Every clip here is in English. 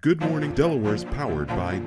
Good Morning Delaware is powered by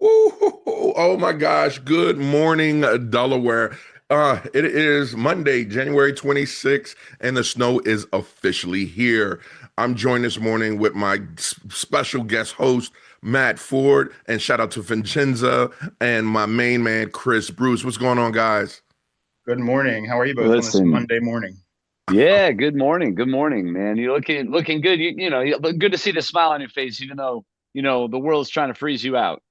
Ooh, oh my gosh. Good morning, Delaware. It is Monday, January 26th, and the snow is officially here. I'm joined this morning with my special guest host, Matt Ford, and shout out to Vincenza and my main man, Chris Bruce. What's going on, guys? Good morning. How are you both on this Listen, Monday morning? yeah, good morning. Good morning, man. You're looking good. You look good to see the smile on your face, even though, the world's trying to freeze you out.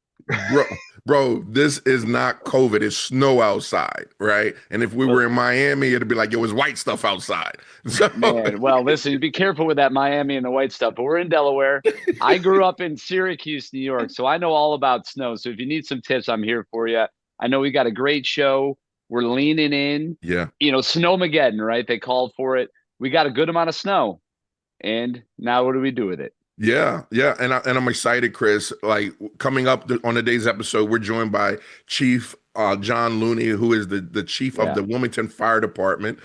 Bro, this is not COVID. It's snow outside, right? And if we Well, were in Miami, it'd be like, yo, it's white stuff outside. So, man, well, listen, you be careful with that Miami and the white stuff, but we're in Delaware. I grew up in Syracuse, New York, so I know all about snow. So if you need some tips, I'm here for you. I know we got a great show. We're leaning in, yeah. Snowmageddon, right? They called for it. We got a good amount of snow. And now what do we do with it? Yeah, and I'm excited, Chris. Like coming up on today's episode, we're joined by Chief John Looney, who is the chief of Yeah, the Wilmington Fire Department.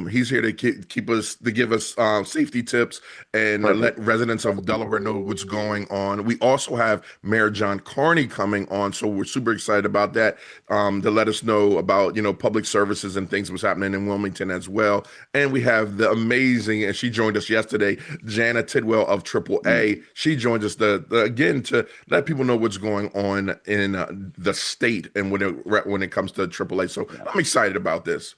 He's here to keep us to give us safety tips and let perfect. residents of Delaware know what's going on. We also have Mayor John Carney coming on, so we're super excited about that. To let us know about public services and things was happening in Wilmington as well. And we have the amazing, and she joined us yesterday, Jana Tidwell of Triple Mm. A. She joins us again to let people know what's going on in the state and when it comes to Triple A. So Yeah. I'm excited about this.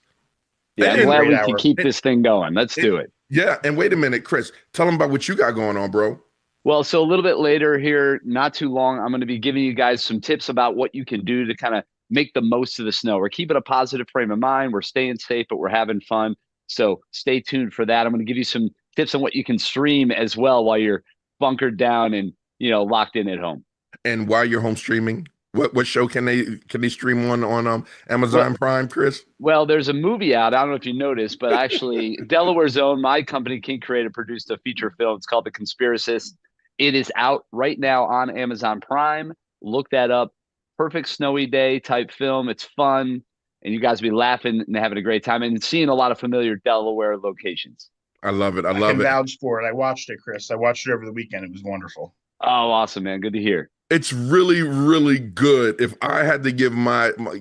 Yeah, And I'm Be a then, glad great we can hour. keep and, this thing going. Let's and do it. yeah, and wait a minute, Chris, tell them about what you got going on, bro. Well, so a little bit later here, not too long, I'm going to be giving you guys some tips about what you can do to kind of make the most of the snow. We're keeping a positive frame of mind. We're staying safe, but we're having fun. So stay tuned for that. I'm going to give you some tips on what you can stream as well while you're bunkered down and, locked in at home. And while you're home streaming, what show can they stream on Well, Amazon Prime, Chris? Well, there's a movie out. I don't know if you noticed, but actually, Delaware's own, my company, King Creative, produced a feature film. It's called The Conspiracist. It is out right now on Amazon Prime. Look that up. Perfect snowy day type film. It's fun, and you guys will be laughing and having a great time and seeing a lot of familiar Delaware locations. I love it. I I love can it. vouch for it. I watched it, Chris. I watched it over the weekend. It was wonderful. Oh, awesome, man. Good to hear. It's really, really good. If I had to give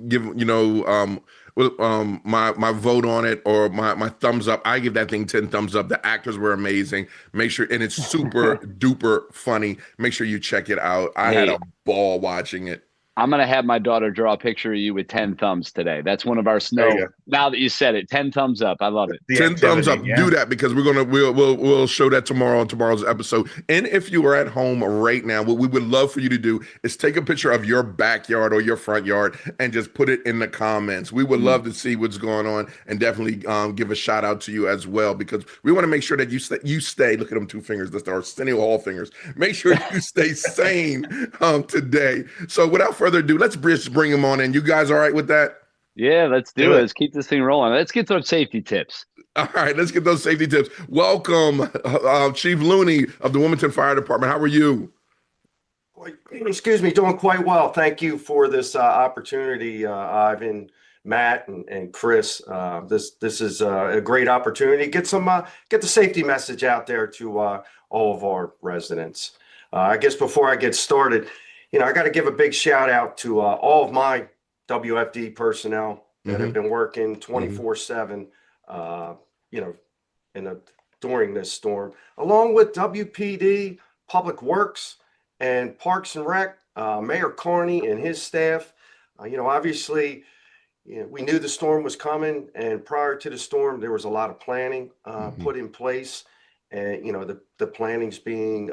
give my vote on it or my thumbs up, I give that thing 10 thumbs up. The actors were amazing. Make sure, and it's super duper funny. Make sure you check it out. I had a Hey, ball watching it. I'm gonna have my daughter draw a picture of you with 10 thumbs today. That's one of our There you snow. go. Now that you said it, 10 thumbs up. I love it. The 10 thumbs activity. up. Yeah. Do that because we'll show that tomorrow on tomorrow's episode. And if you are at home right now, what we would love for you to do is take a picture of your backyard or your front yard and just put it in the comments. We would Mm. love to see what's going on and definitely give a shout out to you as well because we want to make sure that you stay. Look at them two fingers. That's our Arsenio Hall fingers. Make sure you stay sane today. So without further ado, let's bring them on in. You guys all right with that? Yeah, let's do Do it. it. Let's keep this thing rolling. Let's get those safety tips. All right, let's get those safety tips. Welcome, Chief Looney of the Wilmington Fire Department. How are you? Excuse me, doing quite well. Thank you for this opportunity, Ivan, Matt, and Chris. This is a great opportunity. Get the safety message out there to all of our residents. I guess before I get started, I got to give a big shout out to all of my WFD personnel that have Hmm. been working Hmm. 24/7. You know, in a during this storm, along with WPD, Public Works and Parks and Rec, Mayor Carney and his staff. Obviously, we knew the storm was coming, and prior to the storm, there was a lot of planning Hmm. put in place, and the planning's being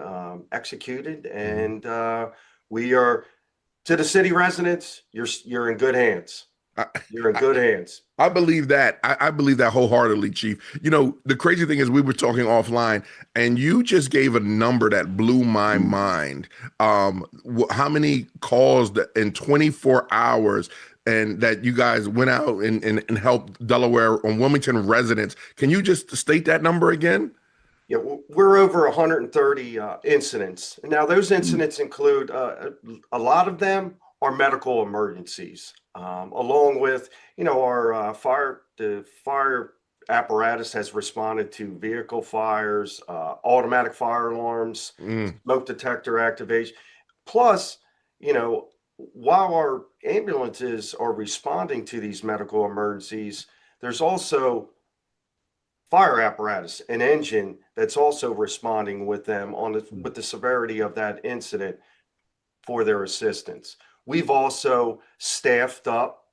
executed, Hmm. and we are to the city residents. You're in good hands. You're in good hands. I believe that. I believe that wholeheartedly, Chief. You know, the crazy thing is we were talking offline, and you just gave a number that blew my mind. How many calls in 24 hours and that you guys went out and helped Delaware on Wilmington residents? Can you just state that number again? Yeah, we're over 130 incidents. Now, those incidents include a lot of them are medical emergencies, along with, our the fire apparatus has responded to vehicle fires, automatic fire alarms, Mm, smoke detector activation. Plus, while our ambulances are responding to these medical emergencies, there's also fire apparatus, an engine that's also responding with them with the severity of that incident for their assistance. We've also staffed up.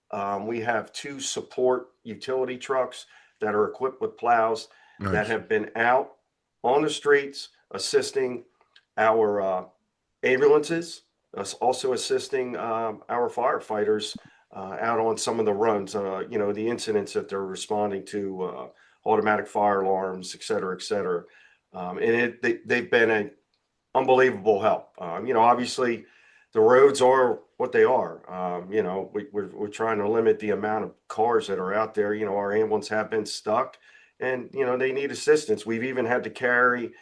We have 2 support utility trucks that are equipped with plows that nice. have been out on the streets assisting our ambulances, also assisting our firefighters out on some of the runs, the incidents that they're responding to, automatic fire alarms, et cetera, et cetera. They've been an unbelievable help. Obviously, the roads are what they are. We're trying to limit the amount of cars that are out there. Our ambulance have been stuck, and they need assistance. We've even had to carry,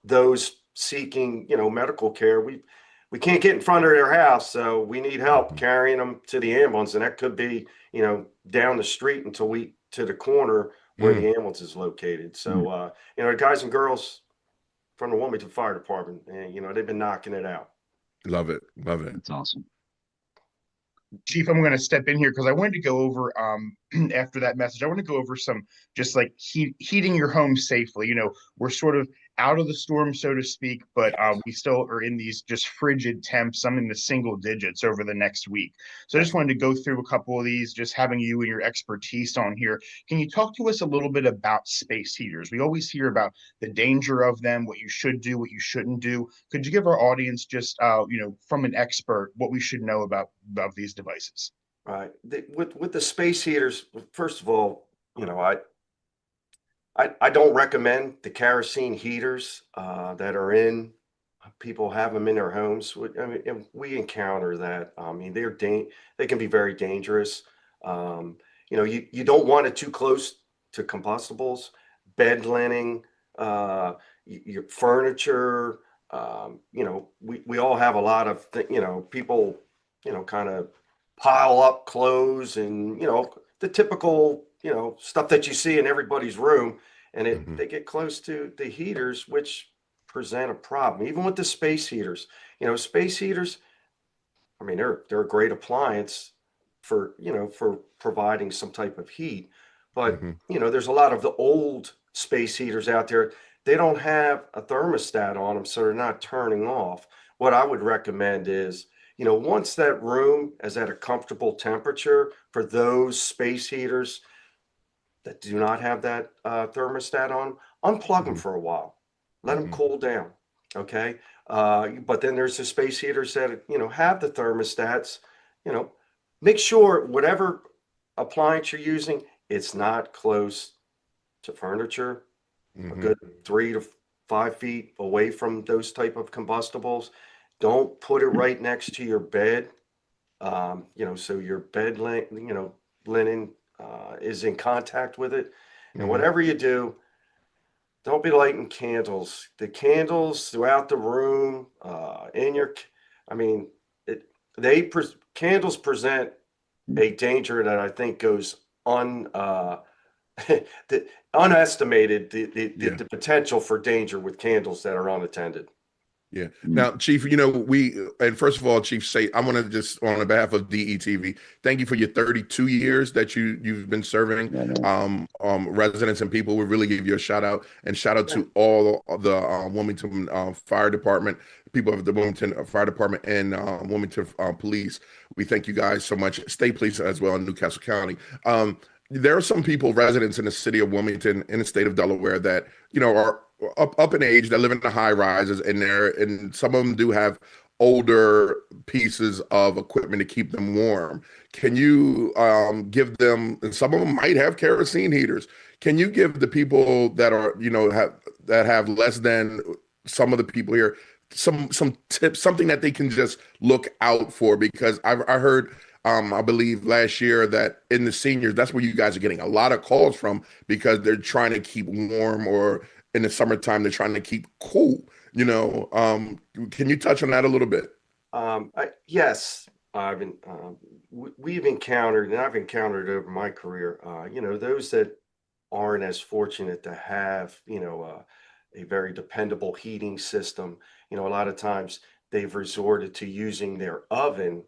those seeking, medical care. We can't get in front of their house, so we need help carrying them to the ambulance, and that could be, down the street until we to the corner where the ambulance is located. So, guys and girls from the Wilmington Fire Department, they've been knocking it out. Love it. Love it. That's awesome. Chief, I'm going to step in here because I wanted to go over after that message. I want to go over some just like heating your home safely. We're sort of out of the storm, so to speak, but we still are in these just frigid temps, some in the single digits over the next week. So I just wanted to go through a couple of these, just having you and your expertise on here. Can you talk to us a little bit about space heaters? We always hear about the danger of them, what you should do, what you shouldn't do. Could you give our audience just, from an expert, what we should know about these devices? Right. With the space heaters, first of all, I don't recommend the kerosene heaters that are in. People have them in their homes. I mean, and we encounter that. I mean, they can be very dangerous. You don't want it too close to combustibles, bed linen, your furniture. We all have a lot of people, kind of pile up clothes and the typical stuff that you see in everybody's room, and they get close to the heaters, which present a problem. Even with the space heaters, space heaters, I mean, they're a great appliance for providing some type of heat, but there's a lot of the old space heaters out there. They don't have a thermostat on them, so they're not turning off. What I would recommend is, once that room is at a comfortable temperature for those space heaters that do not have that thermostat on, unplug them for a while, let them cool down. Okay. But then there's the space heaters that, have the thermostats, make sure whatever appliance you're using, it's not close to furniture, a good 3 to 5 feet away from those type of combustibles. Don't put it right next to your bed, so your bed linen is in contact with it. And whatever you do, don't be lighting candles. The candles throughout the room, candles present a danger that I think goes unestimated. The potential for danger with candles that are unattended. Yeah. Now, Chief, and first of all, Chief, I want to just, on behalf of DETV, thank you for your 32 years that you've been serving residents and people. We really give you a shout out, and shout out to all the Wilmington Fire Department, people of the Wilmington Fire Department and Wilmington Police. We thank you guys so much. State Police as well in Newcastle County. There are some people, residents in the city of Wilmington, in the state of Delaware, that are up in age, that live in the high rises, and some of them do have older pieces of equipment to keep them warm. Can you give them, and some of them might have kerosene heaters. Can you give the people that are, have less than some of the people here some tips, something that they can just look out for? Because I heard I believe last year that in the seniors, that's where you guys are getting a lot of calls from because they're trying to keep warm, or in the summertime, they're trying to keep cool. Can you touch on that a little bit? Yes, Ivan. We've encountered, and I've encountered over my career, those that aren't as fortunate to have, a very dependable heating system. A lot of times they've resorted to using their oven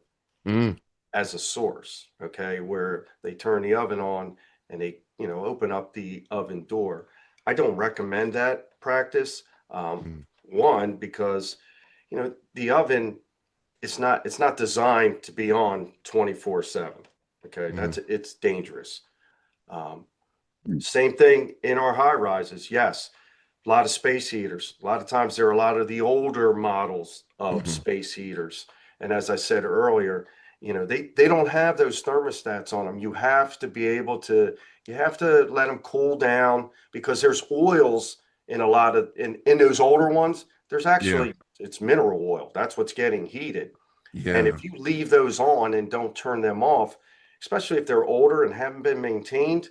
Mm, as a source, okay, where they turn the oven on and they, open up the oven door. I don't recommend that practice. mm, One, because, the oven, it's not designed to be on 24/7. Okay, mm, it's dangerous. Um, Mm. Same thing in our high rises. Yes, a lot of space heaters. A lot of times there are a lot of the older models of mhm. space heaters. And as I said earlier, they don't have those thermostats on them. You have to let them cool down because there's oils in a lot of in those older ones. There's Yeah, actually it's mineral oil. That's what's getting heated. And yeah, if you leave those on and don't turn them off, especially if they're older and haven't been maintained,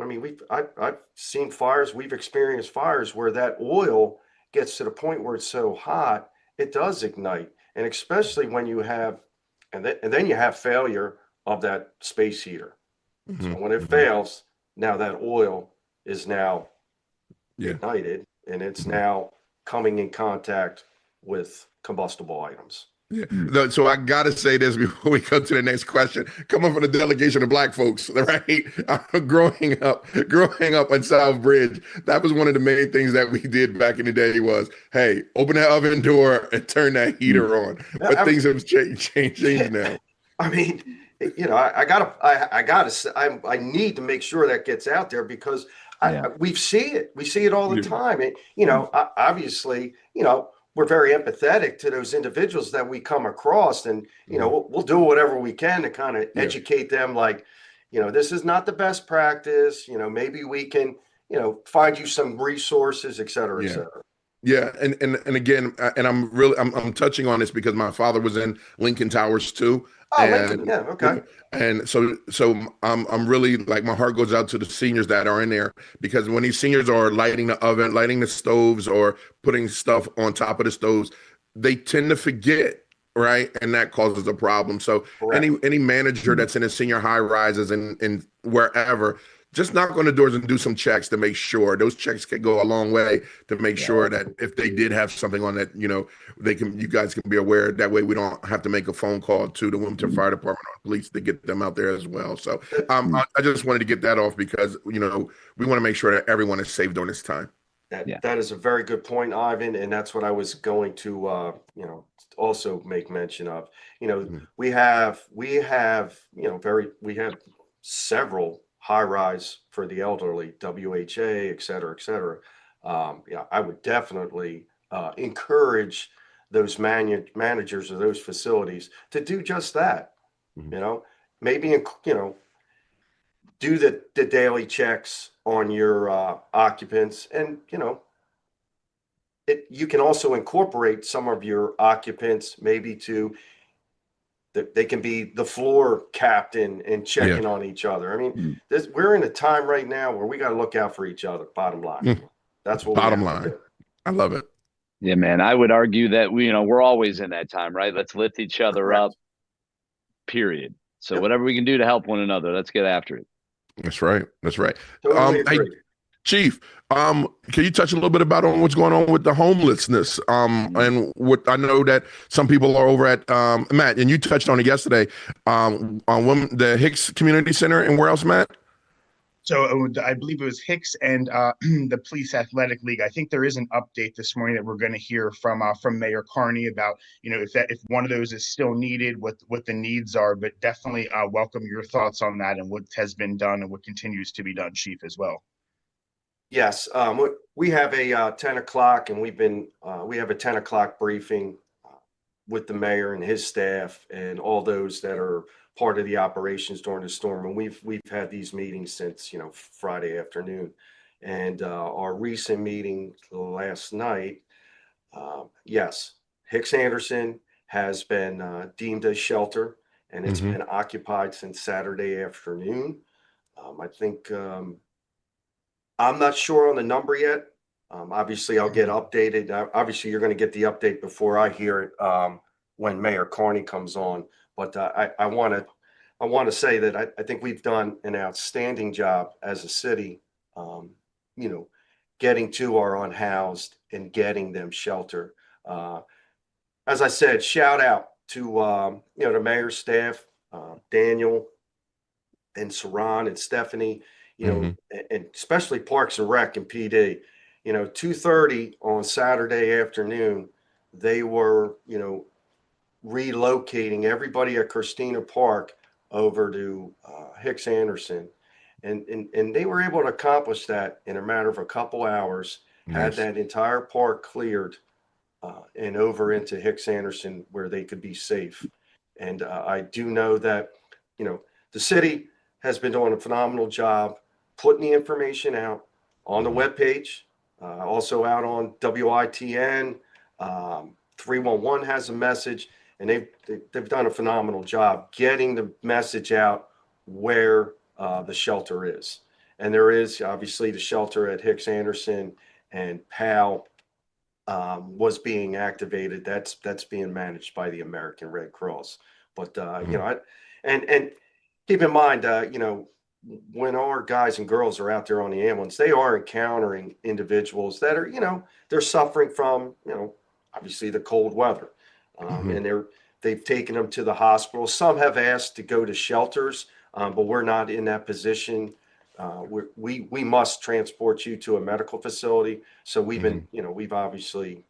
I mean, I've seen fires, we've experienced fires where that oil gets to the point where it's so hot, it does ignite. And especially when you have, and then you have failure of that space heater. So mhm, when it mhm. fails, now that oil is now Yeah. ignited and it's Mhm. now coming in contact with combustible items. Yeah. No, so I gotta say this before we go to the next question. Coming from the delegation of Black folks, right? Growing up on South Bridge, that was one of the main things that we did back in the day was, hey, open that oven door and turn that heater on. But I things have changed now. I mean, I need to make sure that gets out there because Yeah. we see it. We see it all the Yeah. time. And, obviously, we're very empathetic to those individuals that we come across. And, Mhm. we'll do whatever we can to kind of Yeah. educate them like, this is not the best practice. Maybe we can, find you some resources, et cetera, et Yeah. cetera. Yeah, and again, and I'm touching on this because my father was in Lincoln Towers too, Oh, Lincoln. and Yeah. Okay. and so I'm really like my heart goes out to the seniors that are in there because when these seniors are lighting the oven, lighting the stoves, or putting stuff on top of the stoves, they tend to forget, right, and that causes a problem. So Correct. any manager that's in a senior high rises and wherever, just knock on the doors and do some checks to make sure. Those checks can go a long way to make Yeah. sure that if they did have something on that, you guys can be aware. That way we don't have to make a phone call to the Wilmington Fire Department or police to get them out there as well. So I just wanted to get that off because, we want to make sure that everyone is safe during this time. Yeah. That is a very good point, Ivan, and that's what I was going to also make mention of. Mhm. We have several high rise for the elderly, WHA, et cetera, et cetera. Yeah, I would definitely encourage those managers of those facilities to do just that. Mhm. You know, maybe do the daily checks on your occupants, and you can also incorporate some of your occupants maybe to that they can be the floor captain and Yeah. checking on each other. I mean, Mm. we're in a time right now where we got to look out for each other. Bottom line, Mm. that's what we Bottom have to line, do. I love it. Yeah, man. I would argue that we're always in that time, right? Let's lift each other up, Correct. period. So Yep. whatever we can do to help one another, let's get after it. That's right. That's right. Totally Hey, agree. Chief, can you touch a little bit about on what's going on with the homelessness? And what I know that some people are over at Matt, and you touched on it yesterday, on the Hicks Community Center, and where else, Matt? So I believe it was Hicks and the Police Athletic League. I think there is an update this morning that we're going to hear from Mayor Carney about, if one of those is still needed, what the needs are. But definitely welcome your thoughts on that and what has been done and what continues to be done, Chief, as well. Yes, we have a 10 o'clock, and we have a 10 o'clock briefing with the mayor and his staff and all those that are part of the operations during the storm. And we've had these meetings since, Friday afternoon. And our recent meeting last night, yes, Hicks Anderson has been deemed a shelter, and it's Mhm. been occupied since Saturday afternoon. I think I'm not sure on the number yet. Obviously, I'll get updated. Obviously, you're going to get the update before I hear it when Mayor Carney comes on. But I want to say that I think we've done an outstanding job as a city, um, you know, getting to our unhoused and getting them shelter. Uh, as I said, shout out to the mayor's staff, Daniel and Saran and Stephanie, Mhm. and especially Parks and Rec and PD. 2:30 on Saturday afternoon, they were, relocating everybody at Christina Park over to Hicks Anderson. And they were able to accomplish that in a matter of a couple hours, had Nice. that entire park cleared and over into Hicks Anderson where they could be safe. And I do know that, the city has been doing a phenomenal job putting the information out on the Mhm. webpage, also out on WITN. 311 has a message, and they've done a phenomenal job getting the message out where the shelter is. And there is obviously the shelter at Hicks Anderson and Powell was being activated. That's being managed by the American Red Cross. But Mhm. and keep in mind, when our guys and girls are out there on the ambulance, they are encountering individuals that are, they're suffering from, obviously the cold weather, Mhm. and they've taken them to the hospital. Some have asked to go to shelters, but we're not in that position. We must transport you to a medical facility. So Mhm. we've obviously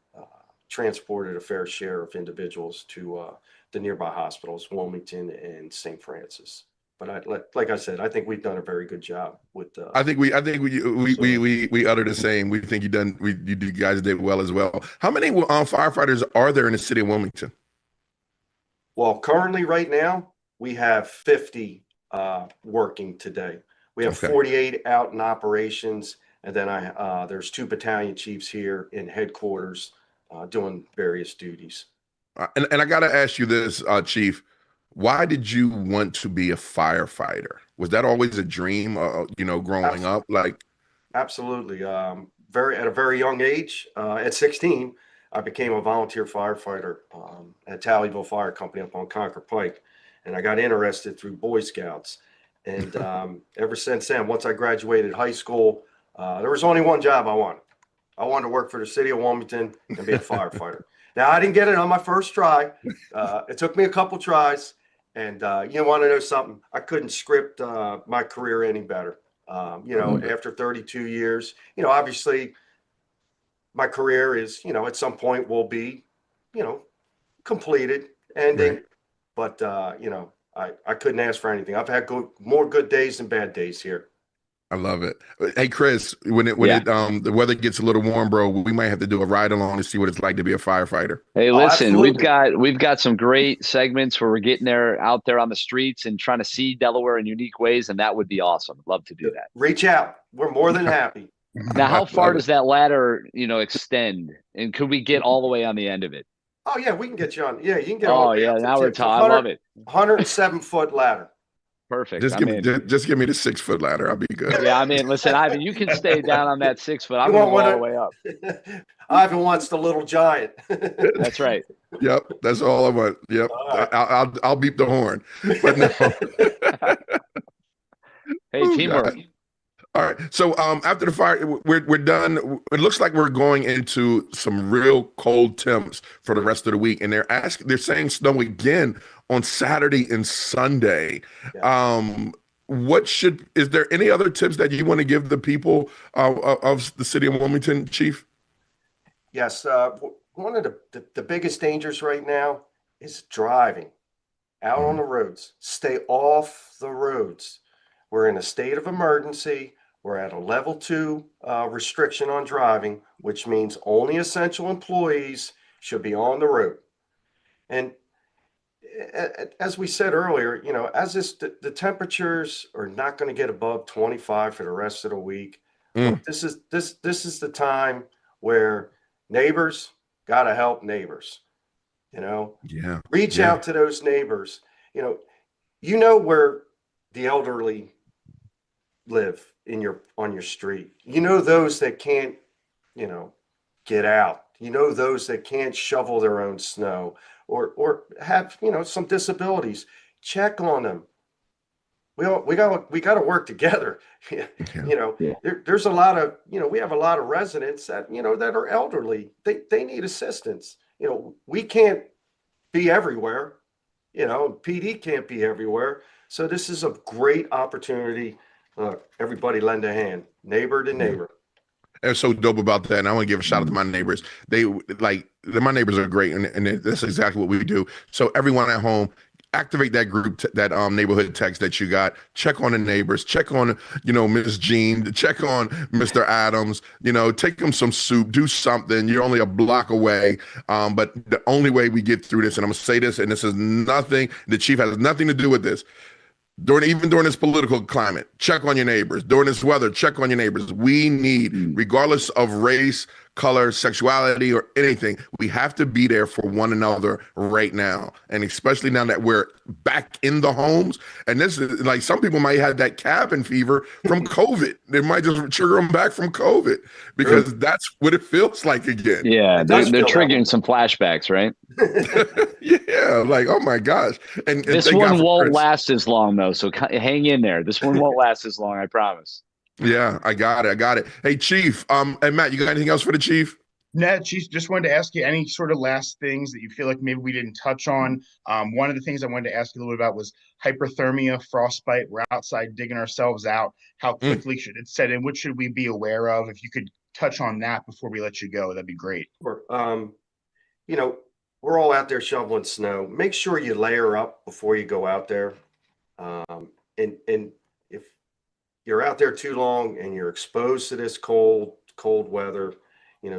transported a fair share of individuals to the nearby hospitals, Wilmington and St. Francis. But like I said, I think we've done a very good job with so We utter the same. We think you guys did well as well. How many firefighters are there in the city of Wilmington? well, currently right now we have 50 working today. We have Okay. 48 out in operations, and then there's 2 battalion chiefs here in headquarters doing various duties. And I got to ask you this, Chief. Why did you want to be a firefighter? Was that always a dream, growing up? Like, Absolutely. At a very young age, at 16, I became a volunteer firefighter at Tallyville Fire Company up on Concord Pike, and I got interested through Boy Scouts. And ever since then, once I graduated high school, there was only one job I wanted. I wanted to work for the city of Wilmington and be a firefighter. Now, I didn't get it on my first try. It took me a couple tries. And you want to know something? I couldn't script my career any better. I love it. After 32 years, obviously my career is, at some point will be, you know, completed, Right. ending. But, I couldn't ask for anything. I've had more good days than bad days here. I love it. Hey, Chris, when Yeah. the weather gets a little warm, bro, we might have to do a ride along to see what it's like to be a firefighter. Hey, Oh, listen, absolutely. we've got some great segments where we're getting there out there on the streets and trying to see Delaware in unique ways, and that would be awesome. Love to do that. Reach out. We're more than happy. Now, I how far love it. does that ladder, extend? And could we get all the way on the end of it? Oh, yeah, we can get you on. Yeah, you can get all Oh the way yeah, up to now we're it's a talking. I love 100, it. 107-foot ladder. Perfect. I'm in. Just give me the 6 foot ladder. I'll be good. Yeah, I'm in. Listen, Ivan, you can stay down on that 6 foot. I'm You gonna want go one all the of way up. Ivan wants the little giant. That's right. Yep, that's all I want. Yep, All right. I'll beep the horn. But no. Hey, Oh teamwork. God. All right. So after the fire, we're done. It looks like we're going into some real cold temps for the rest of the week, and they're saying snow again on Saturday and Sunday. Yes. Is there any other tips that you want to give the people of the city of Wilmington, Chief? Yes. One of the biggest dangers right now is driving out on Mhm. the roads. Stay off the roads. We're in a state of emergency. We're at a level 2 restriction on driving, which means only essential employees should be on the road. And as we said earlier, as the temperatures are not going to get above 25 for the rest of the week. Look, this is the time where neighbors got to help neighbors. Yeah. Reach Yeah. out to those neighbors. Where the elderly live on your street. Those that can't, get out. Those that can't shovel their own snow or have, some disabilities. Check on them. We got to work together. Yeah. There's a lot of, we have a lot of residents that, that are elderly. They need assistance. We can't be everywhere. PD can't be everywhere. So this is a great opportunity. Everybody lend a hand, neighbor to neighbor. That's so dope about that. And I want to give a shout out to my neighbors. My neighbors are great. And that's exactly what we do. So everyone at home, activate that group, that neighborhood text that you got. Check on the neighbors. Check on, Miss Jean. Check on Mr. Adams. Take them some soup. Do something. You're only a block away. But the only way we get through this, and I'm going to say this, and this is nothing, the chief has nothing to do with this. Even during this political climate, check on your neighbors. During this weather, check on your neighbors. We need, regardless of race, color, sexuality, or anything, we have to be there for one another right now. And especially now that we're back in the homes. And this is like, some people might have that cabin fever from COVID. They might just trigger them back from COVID because that's what it feels like again. Yeah, they're triggering some flashbacks, right? Yeah, like, oh my gosh. And this one won't last as long, though. So hang in there. This one won't last as long, I promise. Yeah, I got it. Hey, Chief, and Matt, you got anything else for the Chief? No, Chief, just wanted to ask you any sort of last things that you feel like maybe we didn't touch on. One of the things I wanted to ask you a little bit about was hyperthermia, frostbite. We're outside digging ourselves out. How quickly should it set in? What should we be aware of? If you could touch on that before we let you go, that'd be great. Sure. We're all out there shoveling snow. Make sure you layer up before you go out there. And if you're out there too long and you're exposed to this cold weather,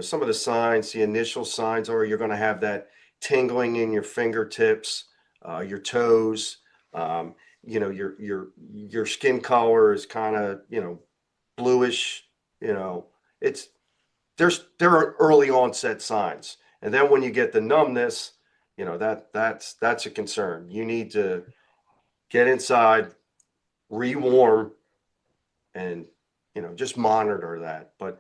some of the signs, the initial signs are you're going to have that tingling in your fingertips, your toes, your skin color is kind of, bluish, there are early onset signs. And then when you get the numbness, that's a concern. You need to get inside, rewarm, and just monitor that. But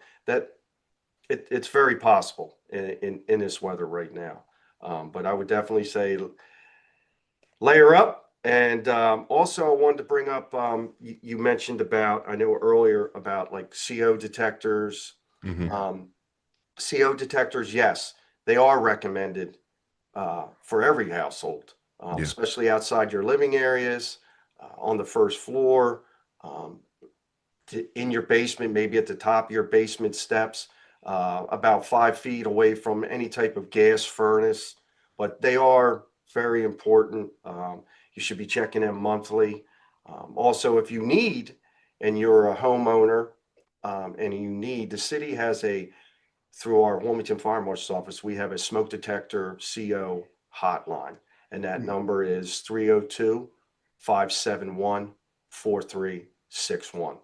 it's very possible in this weather right now. But I would definitely say layer up. And also I wanted to bring up, you mentioned about, I know earlier about like CO detectors. CO detectors, yes, they are recommended for every household, especially outside your living areas, on the first floor, in your basement, maybe at the top of your basement steps, about 5 feet away from any type of gas furnace. But they are very important. You should be checking them monthly. Also, if you need, and you're a homeowner, and you need, the city has through our Wilmington Fire Marshal's office, we have a smoke detector CO hotline, and that number is 302-571-4361.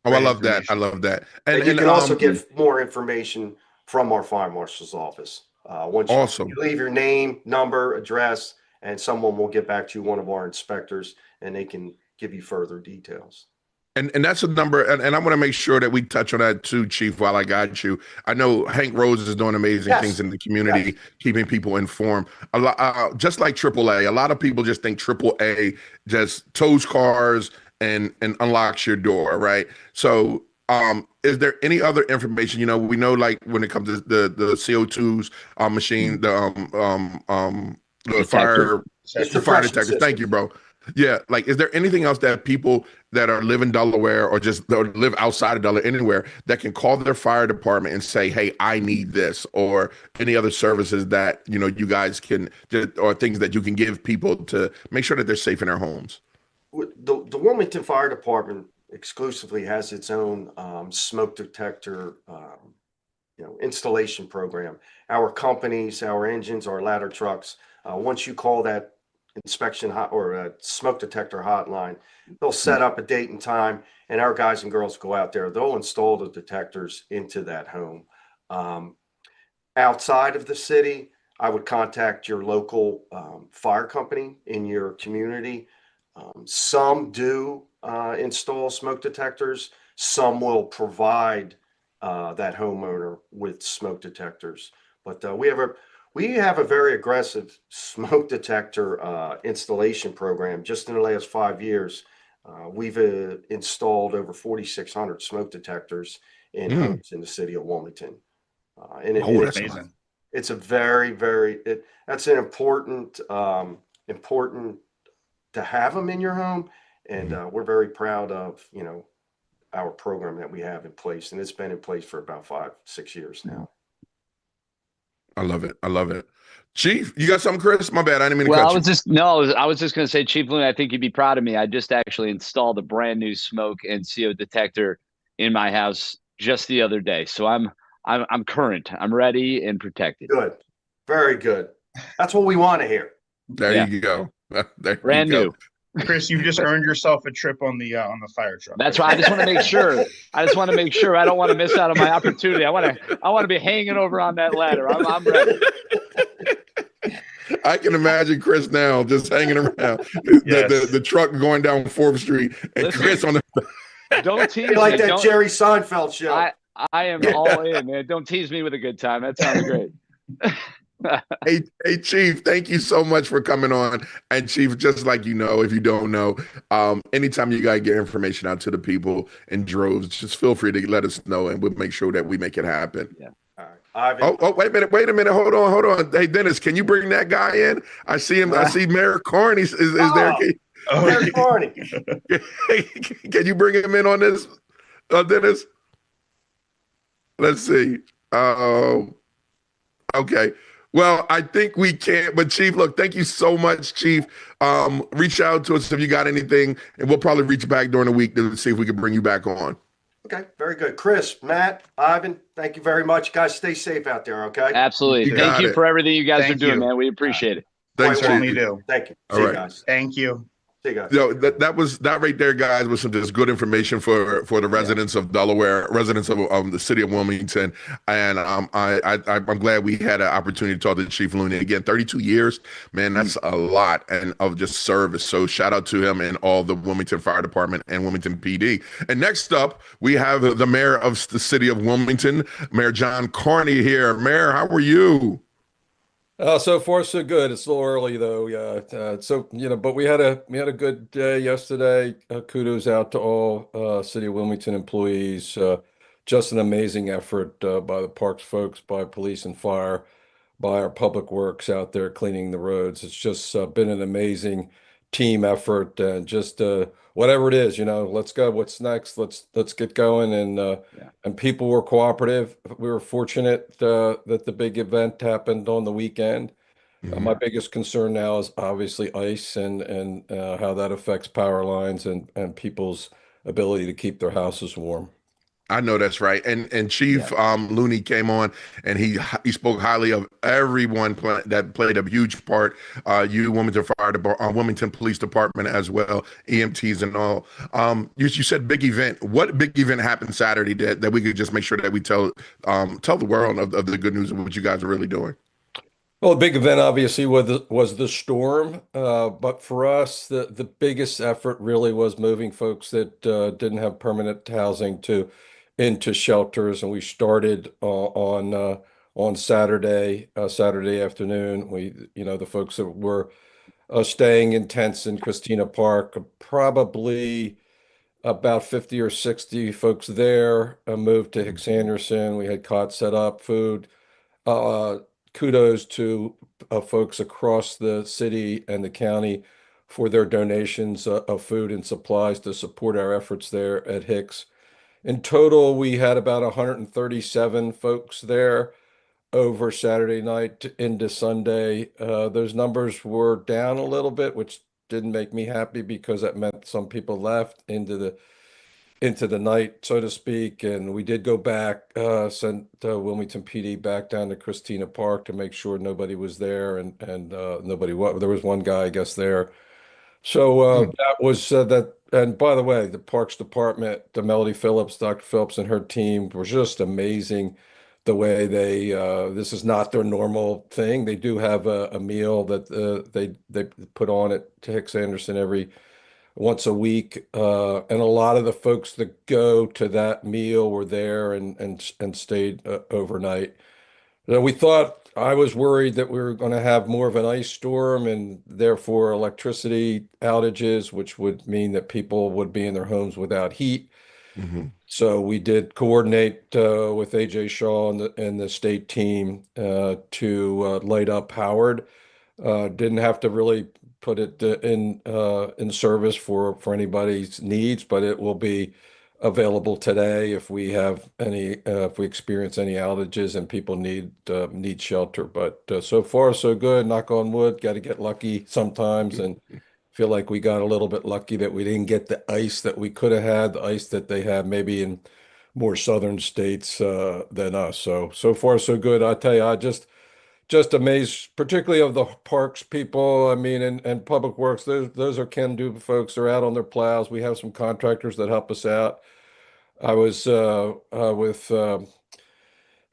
Oh, I love that. And you can also get more information from our Fire Marshal's office. Once you leave your name, number, address, and someone will get back to you, one of our inspectors, and they can give you further details. And that's a number, and I want to make sure that we touch on that too, Chief, while I got you. I know Hank Rose is doing amazing things in the community, keeping people informed. A lot, just like AAA, a lot of people just think AAA just tows cars and unlocks your door, right? So is there any other information? We know, like, when it comes to the CO2s machine, the fire detectors. Thank you, bro. Yeah, like, is there anything else that people that live in Delaware or just live outside of Delaware, anywhere, that can call their fire department and say, hey, I need this, or any other services that, you guys can, or things that you can give people to make sure that they're safe in their homes? The Wilmington Fire Department exclusively has its own smoke detector installation program. Our companies, our engines, our ladder trucks, once you call that inspection or a smoke detector hotline, they'll set up a date and time, and our guys and girls go out there. They'll install the detectors into that home. Outside of the city, I would contact your local fire company in your community. Some do install smoke detectors. Some will provide that homeowner with smoke detectors. But we have a very aggressive smoke detector installation program. Just in the last 5 years, we've installed over 4,600 smoke detectors in homes in the city of Wilmington. That's Amazing. It's a that's an important to have them in your home, and we're very proud of our program that we have in place, and it's been in place for about 5-6 years now. I love it. I love it. Chief, you got something, Chris? My bad. I didn't mean to Well, cut I was just going to say, Chief Looney, I think you'd be proud of me. I just actually installed a brand new smoke and CO detector in my house just the other day. So I'm current. I'm ready and protected. Good. Very good. That's what we want to hear. There you go. There brand you new. go. Chris, you've just earned yourself a trip on the fire truck. That's right. I just want to make sure. I don't want to miss out on my opportunity. I want to be hanging over on that ladder. I'm ready. I can imagine Chris now just hanging around the truck going down 4th Street and Listen, Chris on the. Don't tease me. Like that Jerry Seinfeld show. I am all in, man. Don't tease me with a good time. That sounds great. Hey, Chief, thank you so much for coming on. And Chief, just like if you don't know, anytime you gotta get information out to the people in droves, just feel free to let us know, and we'll make sure that we make it happen. Yeah. All right. Oh, wait a minute. Hold on. Hey, Dennis, can you bring that guy in? I see him. I see Mayor Carney is there. Mayor Carney. Can you bring him in on this, Dennis? Let's see. Okay. Well, I think we can. But Chief, look, thank you so much, Chief. Reach out to us if you got anything, and we'll probably reach back during the week to see if we can bring you back on. Okay, very good. Chris, Matt, Ivan, thank you very much. Guys, stay safe out there, okay? Absolutely. Thank you for everything you guys are doing, man. We appreciate it. Thanks, Chief. Thank you. All See right. you guys. Thank you. See you guys. That right there, guys, was some just good information for the residents of Delaware, residents of the city of Wilmington, and I'm glad we had an opportunity to talk to Chief Looney again. 32 years, man, that's a lot, and of just service. So shout out to him and all the Wilmington Fire Department and Wilmington PD. And next up, we have the mayor of the city of Wilmington, Mayor John Carney here. Mayor, how are you? So far so good. It's a little early though. Yeah. But we had a good day yesterday. Kudos out to all City of Wilmington employees. Just an amazing effort by the parks folks, by police and fire, by our public works out there cleaning the roads. It's just been an amazing team effort, and just whatever it is, let's go. What's next? Let's get going. And people were cooperative. We were fortunate that the big event happened on the weekend. My biggest concern now is obviously ice and how that affects power lines and people's ability to keep their houses warm. I know that's right. And Chief Looney came on, and he spoke highly of everyone that played a huge part. Wilmington Fire Department, Wilmington Police Department as well, EMTs and all. You said big event. What big event happened Saturday that we could just make sure that we tell the world of the good news of what you guys are really doing? Well, the big event obviously was the storm, but for us, the biggest effort really was moving folks that didn't have permanent housing into shelters, and we started on Saturday afternoon. The folks that were staying in tents in Christina Park, probably about 50 or 60 folks there, moved to Hicks Anderson. We had cots set up, food. Kudos to folks across the city and the county for their donations of food and supplies to support our efforts there at Hicks. In total, we had about 137 folks there over Saturday night into Sunday. Those numbers were down a little bit, which didn't make me happy because that meant some people left into into the night, so to speak. And we did go back, sent Wilmington PD back down to Christina Park to make sure nobody was there, and nobody was. There was one guy, I guess, there. So Hmm. that was that. And by the way, the Parks Department, the Melody Phillips, Dr. Phillips, and her team were just amazing. The way they this is not their normal thing. They do have a meal that they put on at Hicks Anderson every once a week, and a lot of the folks that go to that meal were there and stayed overnight. We thought I was worried that we were going to have more of an ice storm and therefore electricity outages, which would mean that people would be in their homes without heat. Hmm. So we did coordinate with AJ Shaw and the state team to light up Howard. Didn't have to really put it in service for anybody's needs, but it will be available today if we have any if we experience any outages and people need shelter. But so far so good. Knock on wood. Got to get lucky sometimes, and feel like we got a little bit lucky that we didn't get the ice that we could have had, the ice that they have maybe in more southern states than us. So far so good. I tell you, I just amazed, particularly of the parks people. I mean, and public works. Those are can-do folks. They're out on their plows. We have some contractors that help us out. I was with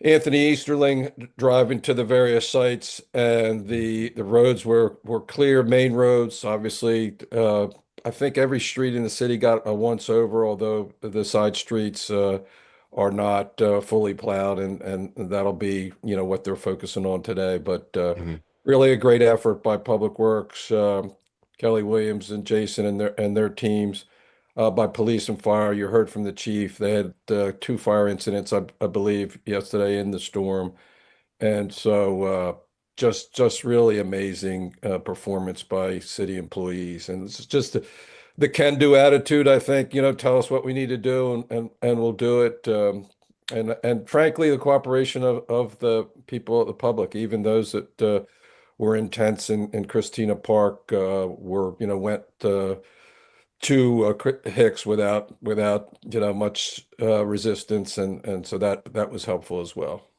Anthony Easterling driving to the various sites, and the roads were clear, main roads. Obviously, I think every street in the city got a once over, although the side streets are not fully plowed, and that'll be what they're focusing on today. But Hmm. really a great effort by Public Works, Kelly Williams and Jason and their teams by police and fire. You heard from the chief. They had two fire incidents, I believe, yesterday in the storm, and so just really amazing performance by city employees. And it's just the can-do attitude. I think tell us what we need to do, and we'll do it. And frankly, the cooperation of the people, the public, even those that were intense in Christina Park, went. To Hicks without much resistance, and so that was helpful as well.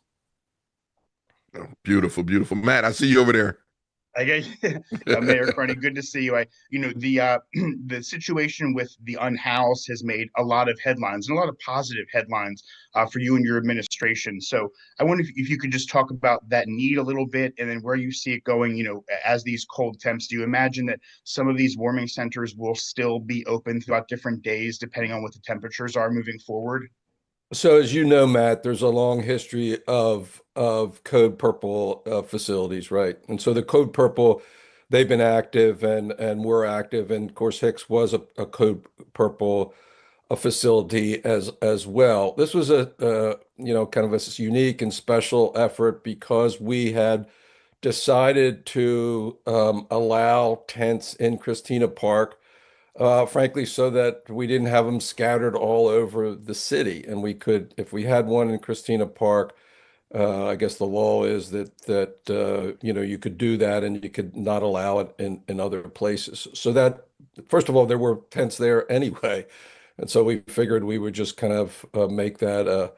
Beautiful, beautiful. Matt, I see you over there. I guess, Mayor Carney, good to see you. The the situation with the unhoused has made a lot of headlines and a lot of positive headlines for you and your administration. So I wonder if you could just talk about that need a little bit, and then where you see it going. As these cold temps, do you imagine that some of these warming centers will still be open throughout different days, depending on what the temperatures are moving forward? So as you know, Matt, there's a long history of Code Purple facilities, right? And so the Code Purple, they've been active and we're active, and of course Hicks was a Code Purple a facility as well. This was a kind of a unique and special effort because we had decided to allow tents in Christina Park, frankly, so that we didn't have them scattered all over the city. And we could, if we had one in Christina Park, I guess the law is that you could do that and you could not allow it in other places. So that, first of all, there were tents there anyway. And so we figured we would just kind of make that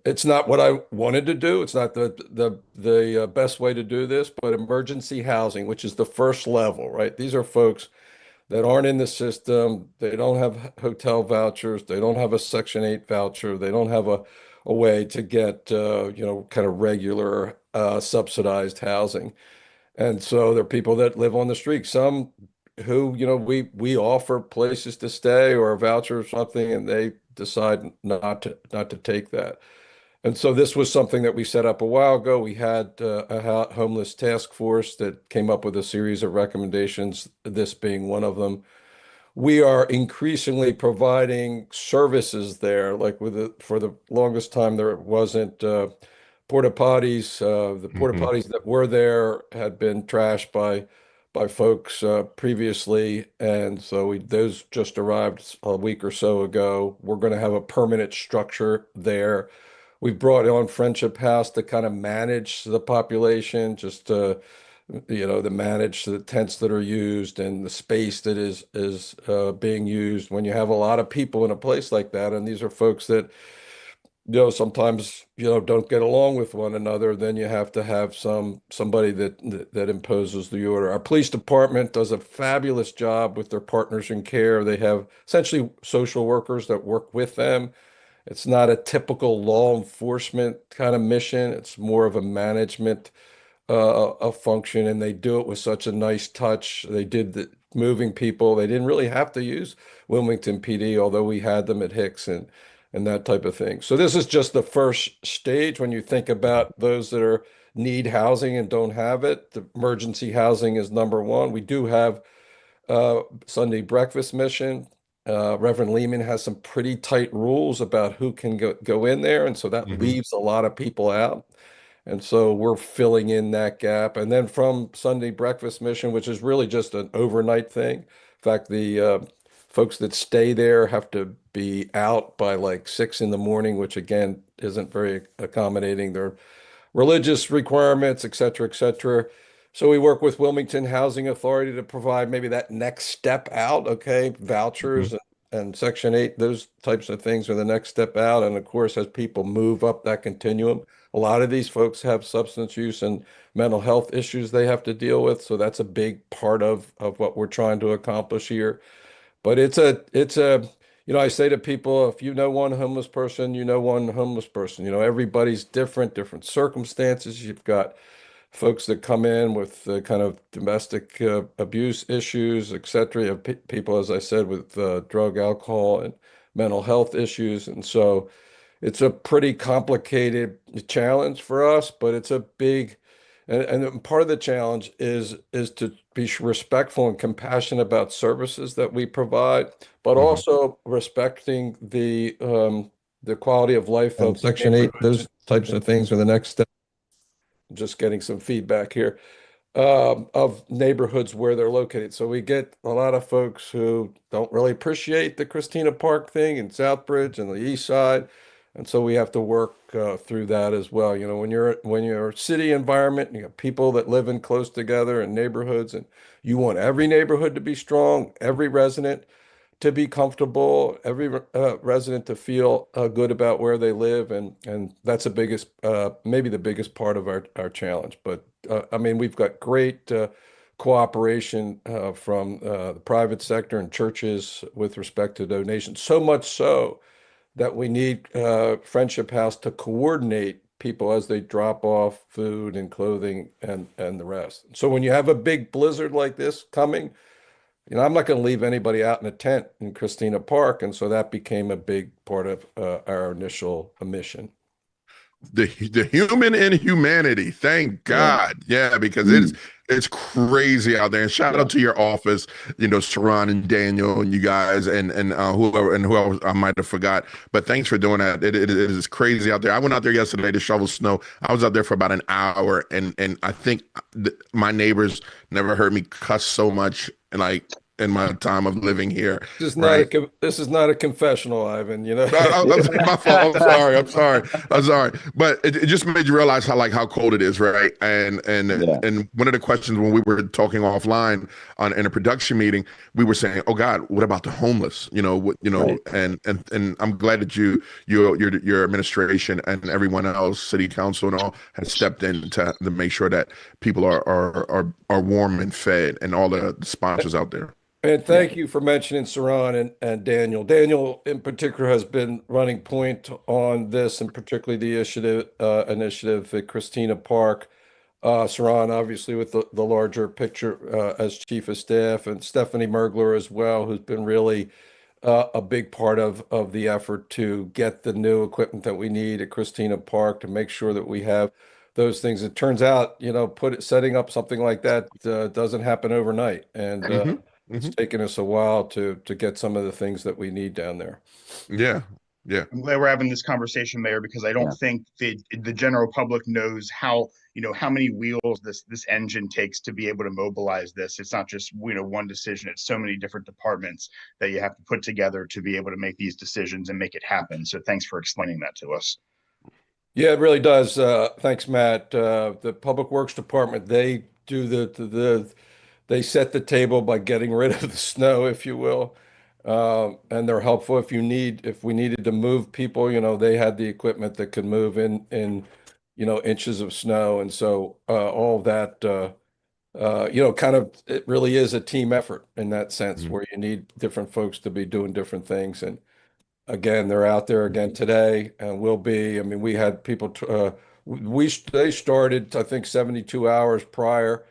it's not what I wanted to do. It's not the best way to do this, but emergency housing, which is the first level, right? These are folks that aren't in the system. They don't have hotel vouchers. They don't have a Section 8 voucher. They don't have a way to get kind of regular subsidized housing. And so there are people that live on the street. Some who, we offer places to stay or a voucher or something, and they decide not to take that. And so this was something that we set up a while ago. We had a homeless task force that came up with a series of recommendations, this being one of them. We are increasingly providing services there, like for the longest time there wasn't porta potties. The porta Hmm. potties that were there had been trashed by folks previously, and so those just arrived a week or so ago. We're going to have a permanent structure there. We've brought on Friendship House to kind of manage the population, just to manage the tents that are used and the space that is being used when you have a lot of people in a place like that. And these are folks that, sometimes, don't get along with one another. Then you have to have somebody that imposes the order. Our police department does a fabulous job with their partners in care. They have essentially social workers that work with them. It's not a typical law enforcement kind of mission. It's more of a management a function, and they do it with such a nice touch. They did the moving people. They didn't really have to use Wilmington PD, although we had them at Hicks and that type of thing. So this is just the first stage when you think about those that need housing and don't have it. The emergency housing is number one. We do have Sunday breakfast mission. Reverend Lehman has some pretty tight rules about who can go in there, and so that leaves a lot of people out. And so we're filling in that gap. And then from Sunday breakfast mission, which is really just an overnight thing. In fact, the folks that stay there have to be out by like 6 in the morning, which again isn't very accommodating. Their religious requirements, et cetera, et cetera. So we work with Wilmington Housing Authority to provide maybe that next step out, okay, vouchers and Section 8, those types of things are the next step out. And of course, as people move up that continuum, a lot of these folks have substance use and mental health issues they have to deal with. So that's a big part of what we're trying to accomplish here. But I say to people, if you know one homeless person, you know one homeless person. Everybody's different circumstances. You've got folks that come in with kind of domestic abuse issues, et cetera. You have people, as I said, with drug, alcohol, and mental health issues. And so it's a pretty complicated challenge for us, but it's a big, and part of the challenge is to be respectful and compassionate about services that we provide, but also respecting the quality of life of Section 8, those types of things are the next step. Just getting some feedback here of neighborhoods where they're located. So we get a lot of folks who don't really appreciate the Christina Park thing in Southbridge and the East Side. And so we have to work through that as well. When you're a city environment, you have people that live in close together in neighborhoods, and you want every neighborhood to be strong, every resident to be comfortable, every resident to feel good about where they live, and that's maybe the biggest part of our challenge. But I mean, we've got great cooperation from the private sector and churches with respect to donations. So much so that we need Friendship House to coordinate people as they drop off food and clothing and the rest. So when you have a big blizzard like this coming, I'm not going to leave anybody out in a tent in Christina Park. And so that became a big part of our initial mission. The human in humanity. Thank God. Yeah, because it's crazy out there. And shout out to your office, Saran and Daniel and you guys and whoever I might have forgot. But thanks for doing that. It is crazy out there. I went out there yesterday to shovel snow. I was out there for about an hour, and I think my neighbors never heard me cuss so much in my time of living here. This is not a confessional, Ivan. My fault. I'm sorry. But it just made you realize how cold it is, right? And one of the questions when we were talking offline in a production meeting, we were saying, "Oh God, what about the homeless?" Right. And I'm glad that your administration and everyone else, city council and all, has stepped in to make sure that people are warm and fed, and all the sponsors out there. And thank you for mentioning Saran and Daniel. Daniel, in particular, has been running point on this, and particularly the initiative at Christina Park. Saran, obviously, with the larger picture as chief of staff, and Stephanie Mergler as well, who's been really a big part of the effort to get the new equipment that we need at Christina Park to make sure that we have those things. It turns out, setting up something like that doesn't happen overnight, and it's taken us a while to get some of the things that we need down there. Yeah. I'm glad we're having this conversation, Mayor, because I don't think the general public knows how many wheels this engine takes to be able to mobilize this. It's not just one decision. It's so many different departments that you have to put together to be able to make these decisions and make it happen. So thanks for explaining that to us. Yeah, it really does. Thanks, Matt. The Public Works Department, they do they set the table by getting rid of the snow, if you will. And they're helpful if we needed to move people, they had the equipment that could move in inches of snow. And so all of that, kind of, it really is a team effort in that sense, Mhm. where you need different folks to be doing different things. And again, they're out there again today and will be. I mean, we had people, they started, I think, 72 hours prior,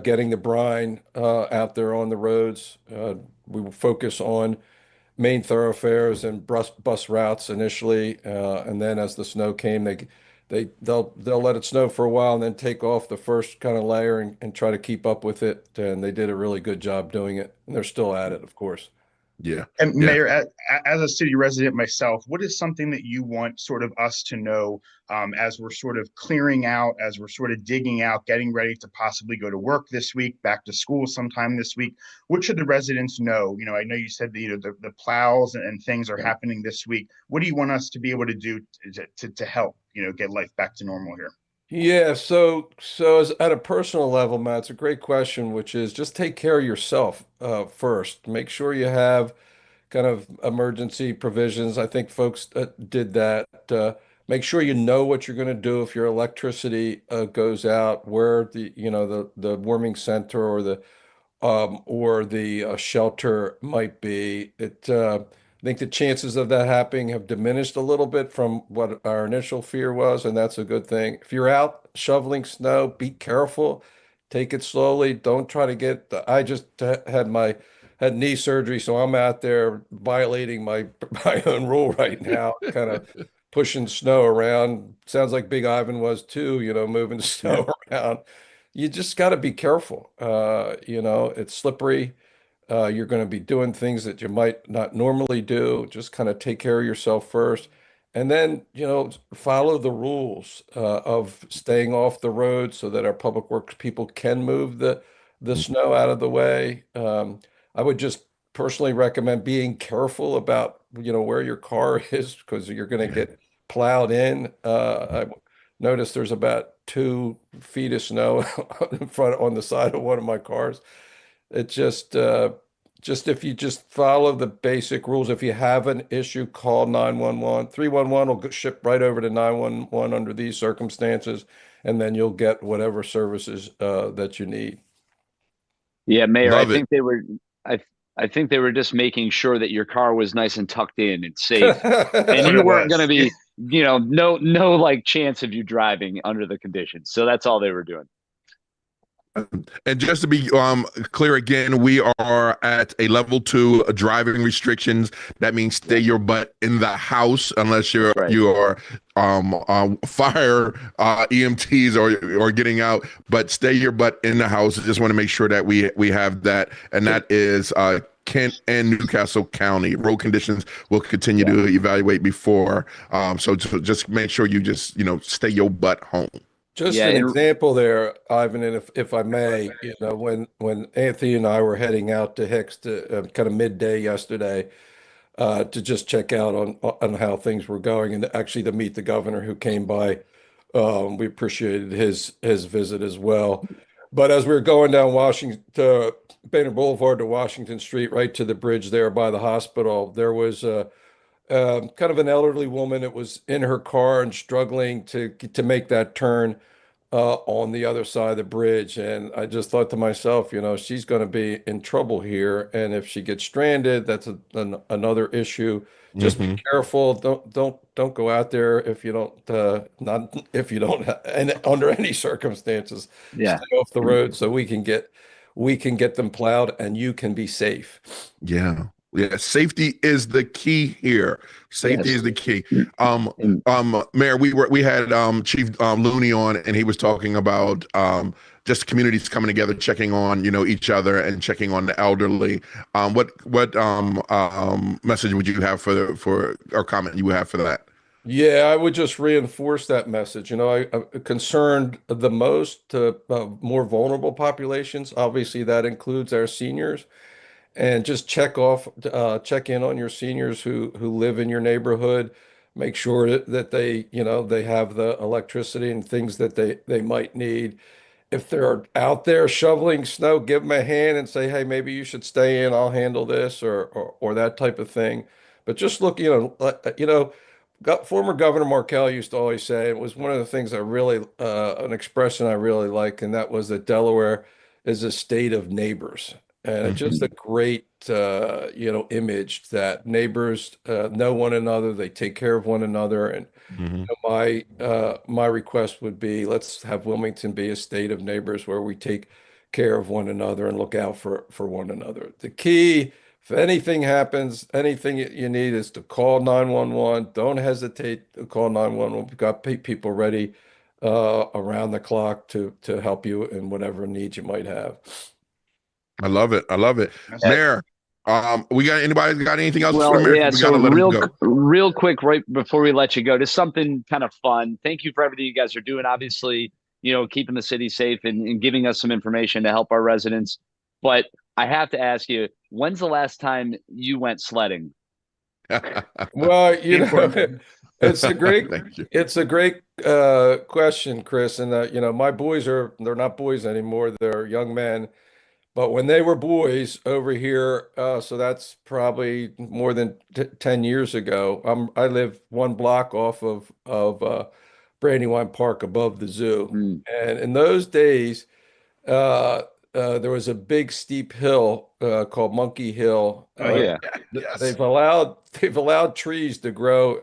getting the brine out there on the roads. We will focus on main thoroughfares and bus routes initially, and then as the snow came, they'll let it snow for a while and then take off the first kind of layer and try to keep up with it. And they did a really good job doing it, and they're still at it, of course. Yeah. And Yeah. Mayor, as a city resident myself, what is something that you want sort of us to know as we're sort of clearing out, as we're sort of digging out, getting ready to possibly go to work this week, back to school sometime this week? What should the residents know? I know you said that, the plows and things are happening this week. What do you want us to be able to do to help, get life back to normal here? Yeah, so as at a personal level, Matt, it's a great question, which is just take care of yourself first. Make sure you have kind of emergency provisions. I think folks did that. Make sure you know what you're going to do if your electricity goes out, where the warming center or the shelter might be. I think the chances of that happening have diminished a little bit from what our initial fear was, and that's a good thing. If you're out shoveling snow, be careful. Take it slowly. Don't try to get. I just had knee surgery, so I'm out there violating my my own rule right now, kind of pushing snow around. Sounds like Big Ivan was too, moving Yeah. snow around. You just got to be careful. It's slippery. You're going to be doing things that you might not normally do. Just kind of take care of yourself first. And then, follow the rules of staying off the road so that our public works people can move the snow out of the way. I would just personally recommend being careful about, where your car is because you're going to Yeah. get plowed in. I noticed there's about 2 feet of snow in front on the side of one of my cars. It just if you just follow the basic rules, if you have an issue, call 911. 311 will ship right over to 911 under these circumstances, and then you'll get whatever services that you need. Yeah, Mayor, Love it. I I think they were just making sure that your car was nice and tucked in and safe. That's And what you it weren't going to was. be, no like chance of you driving under the conditions. So that's all they were doing. And just to be clear again, we are at a level 2 driving restrictions. That means stay your butt in the house unless Right. you are fire EMTs or getting out, but stay your butt in the house. I just want to make sure that we have that, and that is Kent and Newcastle County. Road conditions will continue Yeah. to evaluate before. So just make sure you just stay your butt home. Just Yeah. an And example there, Ivan, and if I may, when Anthony and I were heading out to Hicks to kind of midday yesterday to just check out on how things were going, and actually to meet the governor who came by. We appreciated his visit as well. But as we were going down Washington, Banner Boulevard to Washington Street, right to the bridge there by the hospital, there was kind of an elderly woman that was in her car and struggling to make that turn on the other side of the bridge. And I just thought to myself, she's going to be in trouble here. And if she gets stranded, that's another issue. Just be Hmm. careful. Don't go out there if you don't not if you don't and under any circumstances, yeah. stay off the road so we can get them plowed and you can be safe. Yeah. Yeah. Safety is the key here. Safety Yes. is the key. And Mayor, we had Chief Looney on, and he was talking about just communities coming together, checking on each other and checking on the elderly. What message would you have for or comment you would have for that? Yeah, I would just reinforce that message. I'm concerned the most to more vulnerable populations. Obviously, that includes our seniors. And just check in on your seniors who live in your neighborhood. Make sure that they have the electricity and things that they might need. if they're out there shoveling snow, give them a hand and say, hey, maybe you should stay in, I'll handle this, or that type of thing. But just look, former Governor Markell used to always say, it was one of the things I really, an expression I really like, and that was that Delaware is a state of neighbors. And it's just a great, image that neighbors know one another, they take care of one another. And Mhm. my request would be, let's have Wilmington be a state of neighbors where we take care of one another and look out for one another. The key, if anything happens, anything you need is to call 911. Don't hesitate to call 911. We've got people ready around the clock to help you in whatever needs you might have. I love it. I love it. That's- Mayor, anybody got anything else for Well, Mayor? yeah. We So gotta let him go. real quick, right before we let you go, just something kind of fun. Thank you for everything you guys are doing. Obviously, keeping the city safe and giving us some information to help our residents. But I have to ask you, when's the last time you went sledding? Well, Important. it's a great Thank you. it's a great question, Chris. And my boys they're not boys anymore, they're young men. But when they were boys over here, so that's probably more than 10 years ago. I live one block off of Brandywine Park above the zoo. Mm. And in those days, uh, there was a big steep hill called Monkey Hill. Oh, yeah. Yes. They've allowed trees to grow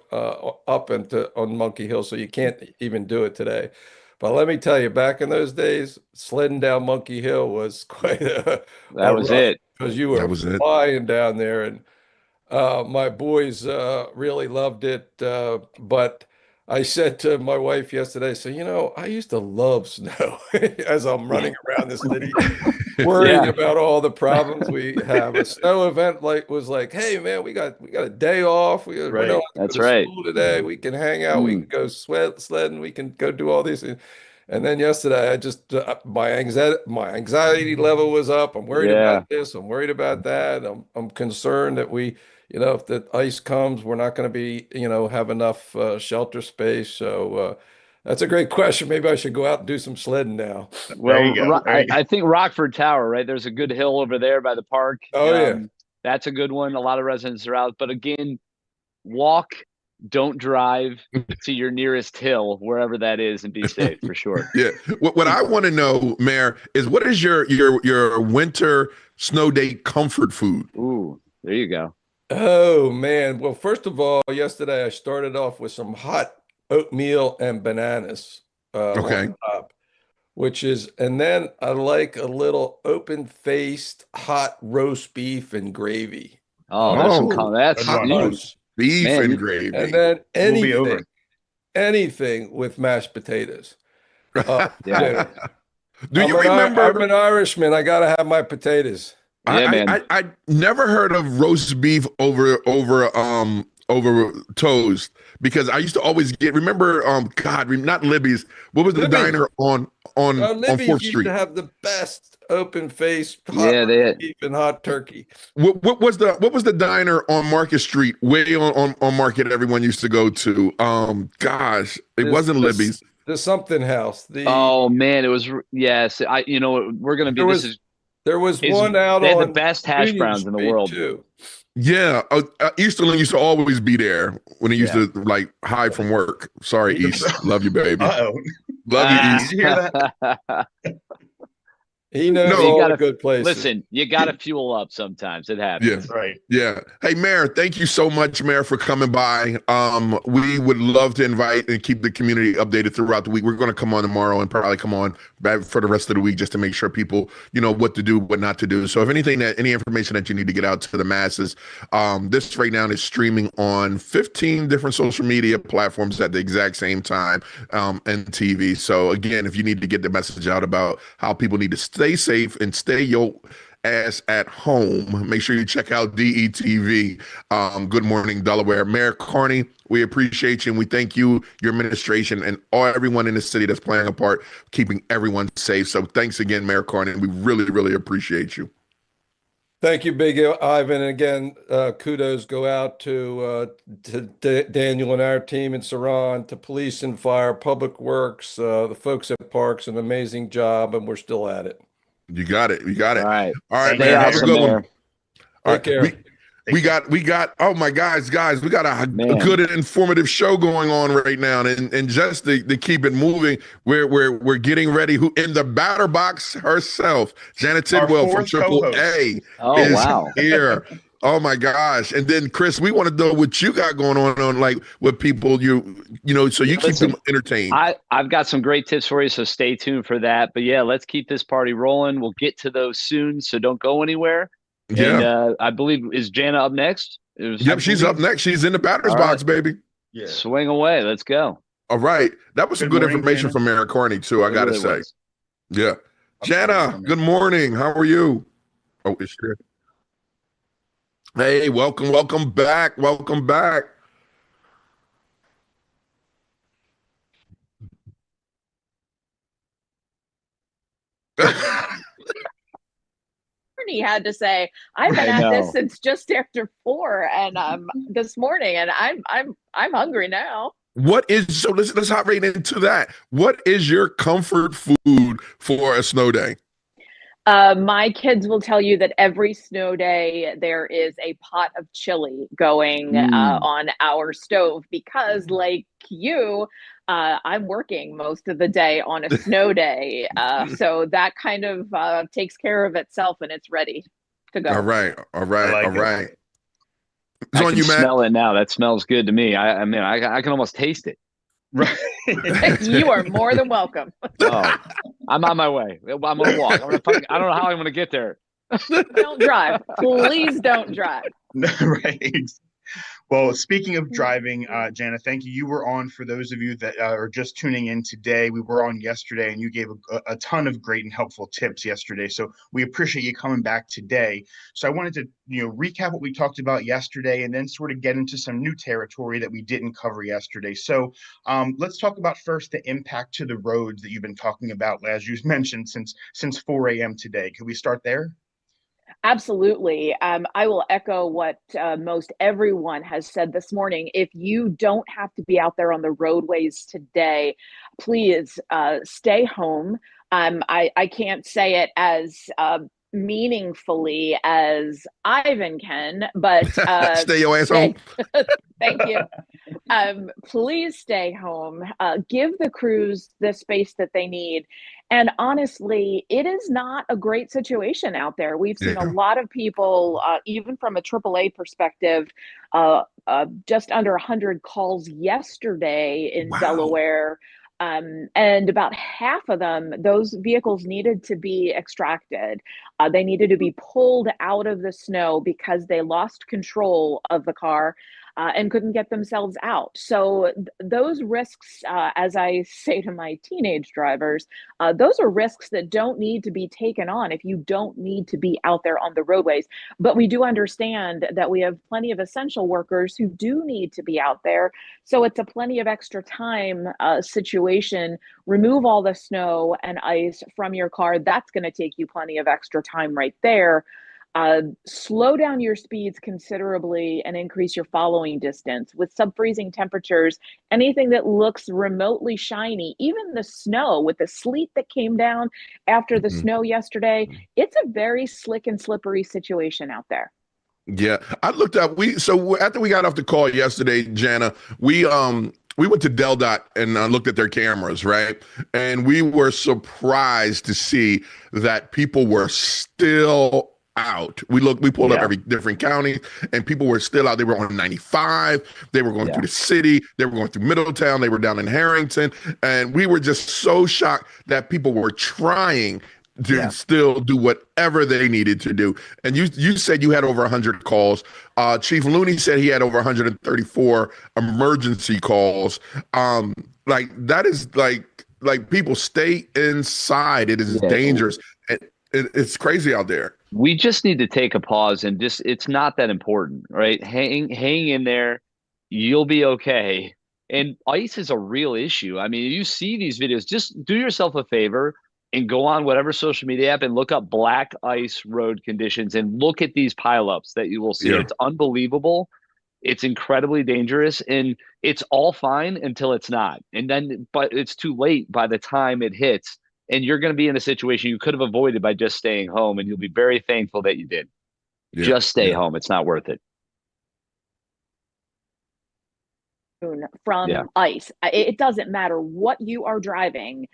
up on Monkey Hill, so you can't even do it today. But let me tell you, back in those days, sledding down Monkey Hill was quite That was it. because you That were was it. flying down there, and my boys really loved it. But I said to my wife yesterday, so I used to love snow as I'm running around the city, worried Yeah. about all the problems we have. A snow event was like, hey man, we got a day off. We Right. don't have to That's go to right. school today. We can hang out. We can go sledding. We can go do all these things. And then yesterday, I just my anxiety level was up. I'm worried Yeah. about this. I'm worried about that. I'm concerned that if the ice comes, we're not going to be, have enough shelter space. So that's a great question. Maybe I should go out and do some sledding now. There you go. I think Rockford Tower, right? There's a good hill over there by the park. Oh, yeah. That's a good one. A lot of residents are out. But again, walk, don't drive to your nearest hill, wherever that is, and be safe for sure. Yeah. What I want to know, Mayor, is what is your winter snow day comfort food? Ooh, there you go. Oh man. Well, first of all, yesterday I started off with some hot oatmeal and bananas Okay. on top, and then I like a little open-faced hot roast beef and gravy. Oh, that's Good one. Roast beef Man, and you- gravy. And then We'll be over. anything with mashed potatoes. Yeah. Do you I'm remember? an Irishman. I gotta have my potatoes. Yeah, man. I never heard of roast beef over toast because I used to always remember not Libby's. What was the Libby's. diner on Libby's 4th used Street? to have the best open-faced Yeah, hot they had- beef and hot turkey. What was the diner on Market Street, way on Market, everyone used to go to? Gosh, it wasn't Libby's. The something house. Oh man, it was yes. We're gonna be. There was is- one out they had the on best hash Union browns in the Street, world. too. Yeah, Easterling used to always be there when he used to like hide from work. Sorry, East, love you, baby. Uh-oh. Love you, East. Did you hear that? He knows No, you all gotta- the good places. Listen, you got to fuel up sometimes. It happens. Yeah. Right. Yeah. Hey, Mayor, thank you so much, Mayor, for coming by. We would love to invite and keep the community updated throughout the week. We're going to come on tomorrow and probably come on back for the rest of the week just to make sure people, what to do, what not to do. So if any information that you need to get out to the masses, this right now is streaming on 15 different social media platforms at the exact same time, and TV. So again, if you need to get the message out about how people need to stay safe and stay your ass at home, make sure you check out DETV. Good Morning Delaware. Mayor Carney, we appreciate you and we thank you, your administration, and everyone in the city that's playing a part keeping everyone safe. So thanks again, Mayor Carney. We really, really appreciate you. Thank you, Big Ivan. And again, kudos go out to Daniel and our team in Saran, to police and fire, public works, the folks at Parks, an amazing job, and we're still at it. You got it. You got All it. right. All right, Thank Stay you, man. Have a awesome, good one. Mayor. All Take right. care. We got oh my guys, we got a Man. good and informative show going on right now. And just to keep it moving, we're getting ready. Who in the batter box herself, Janet Our Tidwell from fourth Triple co-host. A Oh, is wow. here. Oh my gosh. And then Chris, we want to know what you got going on like with people you know, so you keep Listen, them entertained. I've got some great tips for you, so stay tuned for that. But yeah, let's keep this party rolling. We'll get to those soon, so don't go anywhere. And Yeah. I believe, is Jana up next? Yep, she's up next. She's in the batter's All box, right. baby. Yeah. Swing away. Let's go. All right. That was some Good good morning, information Jana. from Mayor Carney, too, I It gotta really say. was. Yeah. Jana, Welcome. good morning. How are you? Oh, is she there? Hey, welcome back. Welcome back. He had to say, I've been I at this know. since just after 4 and this morning, and I'm hungry now. What is so let's hop right into that. What is your comfort food for a snow day? My kids will tell you that every snow day there is a pot of chili going on our stove because, like you, I'm working most of the day on a snow day. So that kind of takes care of itself and it's ready to go. All right. I like it. Right. It's I on can you, Matt. smell it now. That smells good to me. I mean, I can almost taste it. Right. You are more than welcome. Oh, I'm on my way. I'm gonna walk. I don't know how I'm gonna get there. Don't drive. Please don't drive. Right. Well, speaking of driving, Jana, thank you. You were on, for those of you that are just tuning in today. We were on yesterday, and you gave a ton of great and helpful tips yesterday. So we appreciate you coming back today. So I wanted to, recap what we talked about yesterday, and then sort of get into some new territory that we didn't cover yesterday. So let's talk about first the impact to the roads that you've been talking about, as you mentioned, since 4 a.m. today. Can we start there? Absolutely. I will echo what most everyone has said this morning. If you don't have to be out there on the roadways today, please stay home. I can't say it as meaningfully as Ivan can, but Stay your ass home. Thank you. Please stay home. Give the crews the space that they need. And honestly, it is not a great situation out there. We've seen a lot of people, even from a AAA perspective, just under 100 calls yesterday in Delaware. And about half of them, those vehicles needed to be extracted. They needed to be pulled out of the snow because they lost control of the car and couldn't get themselves out. So those risks, as I say to my teenage drivers, those are risks that don't need to be taken on if you don't need to be out there on the roadways. But we do understand that we have plenty of essential workers who do need to be out there. So it's a plenty of extra time situation. Remove all the snow and ice from your car. That's going to take you plenty of extra time right there. Slow down your speeds considerably and increase your following distance. With sub-freezing temperatures, anything that looks remotely shiny, even the snow with the sleet that came down after the snow yesterday, it's a very slick and slippery situation out there. Yeah, I looked up. So after we got off the call yesterday, Jana, we went to Del and looked at their cameras, right? And we were surprised to see that people were still out. We pulled up every different county, and people were still out. They were on 95. They were going through the city. They were going through Middletown. They were down in Harrington, and we were just so shocked that people were trying to still do whatever they needed to do. And you said you had over 100 calls. Chief Looney said he had over 134 emergency calls. Like that is like people stay inside. It is dangerous. It's crazy out there. We just need to take a pause and it's not that important, right? Hang in there. You'll be okay. And ice is a real issue. I mean, you see these videos, just do yourself a favor. and go on whatever social media app and look up black ice road conditions and look at these pileups that you will see. Yeah. It's unbelievable. It's incredibly dangerous, and it's all fine until it's not. And then, but it's too late by the time it hits, and you're going to be in a situation you could have avoided by just staying home, and you'll be very thankful that you did. Yeah. Just stay Yeah. home. It's not worth it. From Yeah. ice. It doesn't matter what you are driving,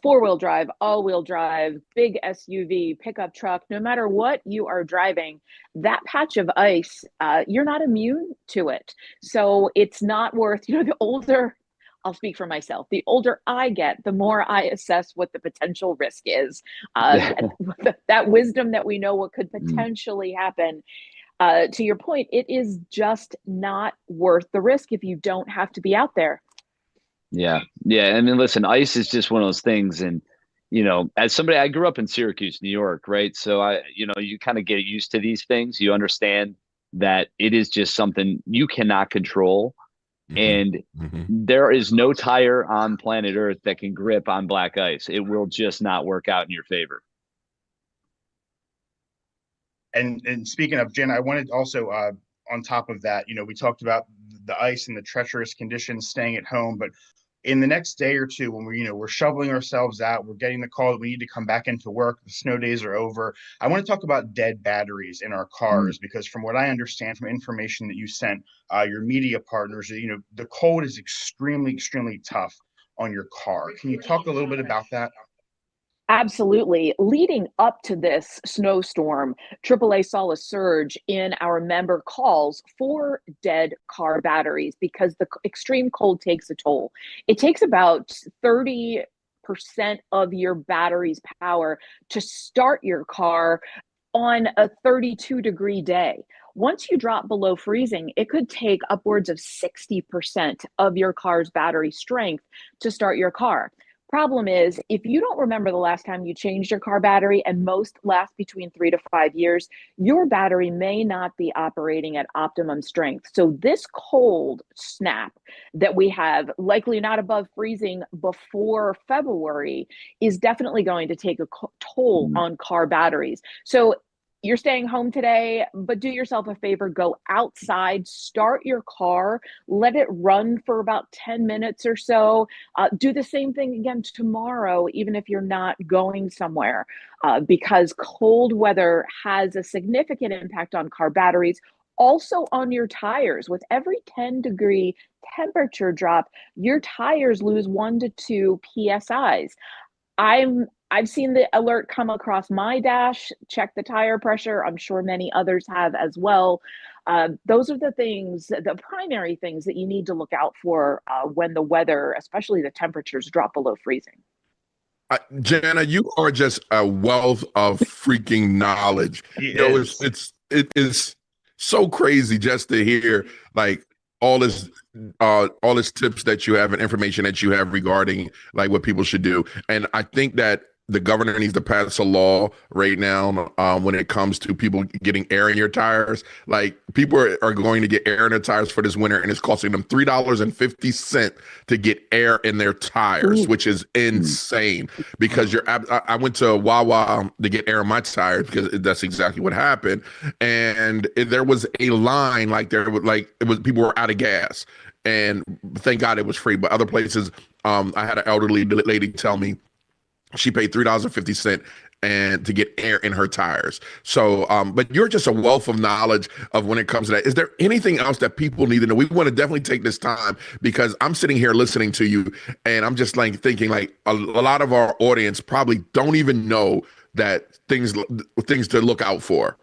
four-wheel drive, all-wheel drive, big SUV, pickup truck, no matter what you are driving, that patch of ice, you're not immune to it. So it's not worth, the older, I'll speak for myself, the older I get, the more I assess what the potential risk is. That wisdom that we know what could potentially happen. To your point, it is just not worth the risk if you don't have to be out there. Yeah. Yeah. I mean, listen, ice is just one of those things. And, as somebody, I grew up in Syracuse, New York, right? So you kind of get used to these things. You understand that it is just something you cannot control. And there is no tire on planet Earth that can grip on black ice. It will just not work out in your favor. And speaking of, Jen, I wanted also on top of that, we talked about the ice and the treacherous conditions, staying at home, but in the next day or two, when we're shoveling ourselves out, we're getting the call that we need to come back into work, the snow days are over. I want to talk about dead batteries in our cars, because from what I understand from information that you sent your media partners, the cold is extremely, extremely tough on your car. Can you talk a little bit about that? Absolutely. Leading up to this snowstorm, AAA saw a surge in our member calls for dead car batteries because the extreme cold takes a toll. It takes about 30% of your battery's power to start your car on a 32-degree day. Once you drop below freezing, it could take upwards of 60% of your car's battery strength to start your car. Problem is, if you don't remember the last time you changed your car battery, and most last between 3 to 5 years, your battery may not be operating at optimum strength. So this cold snap that we have, likely not above freezing before February, is definitely going to take a toll on car batteries. So you're staying home today, but do yourself a favor, go outside, start your car, let it run for about 10 minutes or so. Do the same thing again tomorrow, even if you're not going somewhere, because cold weather has a significant impact on car batteries, also on your tires. With every 10-degree temperature drop, your tires lose 1 to 2 PSIs. I've seen the alert come across my dash, check the tire pressure. I'm sure many others have as well. Those are the primary things that you need to look out for when the weather, especially the temperatures, drop below freezing. Jana, you are just a wealth of freaking knowledge. It is so crazy just to hear like all this tips that you have and information that you have regarding like what people should do. And I think that the governor needs to pass a law right now when it comes to people getting air in your tires. Like people are going to get air in their tires for this winter, and it's costing them $3.50 to get air in their tires, which is insane. Because I went to Wawa to get air in my tires because that's exactly what happened, and there was a line people were out of gas, and thank God it was free. But other places, I had an elderly lady tell me she paid $3.50 and to get air in her tires. So, but you're just a wealth of knowledge of when it comes to that. Is there anything else that people need to know? We want to definitely take this time because I'm sitting here listening to you and I'm just like thinking like a lot of our audience probably don't even know that things to look out for.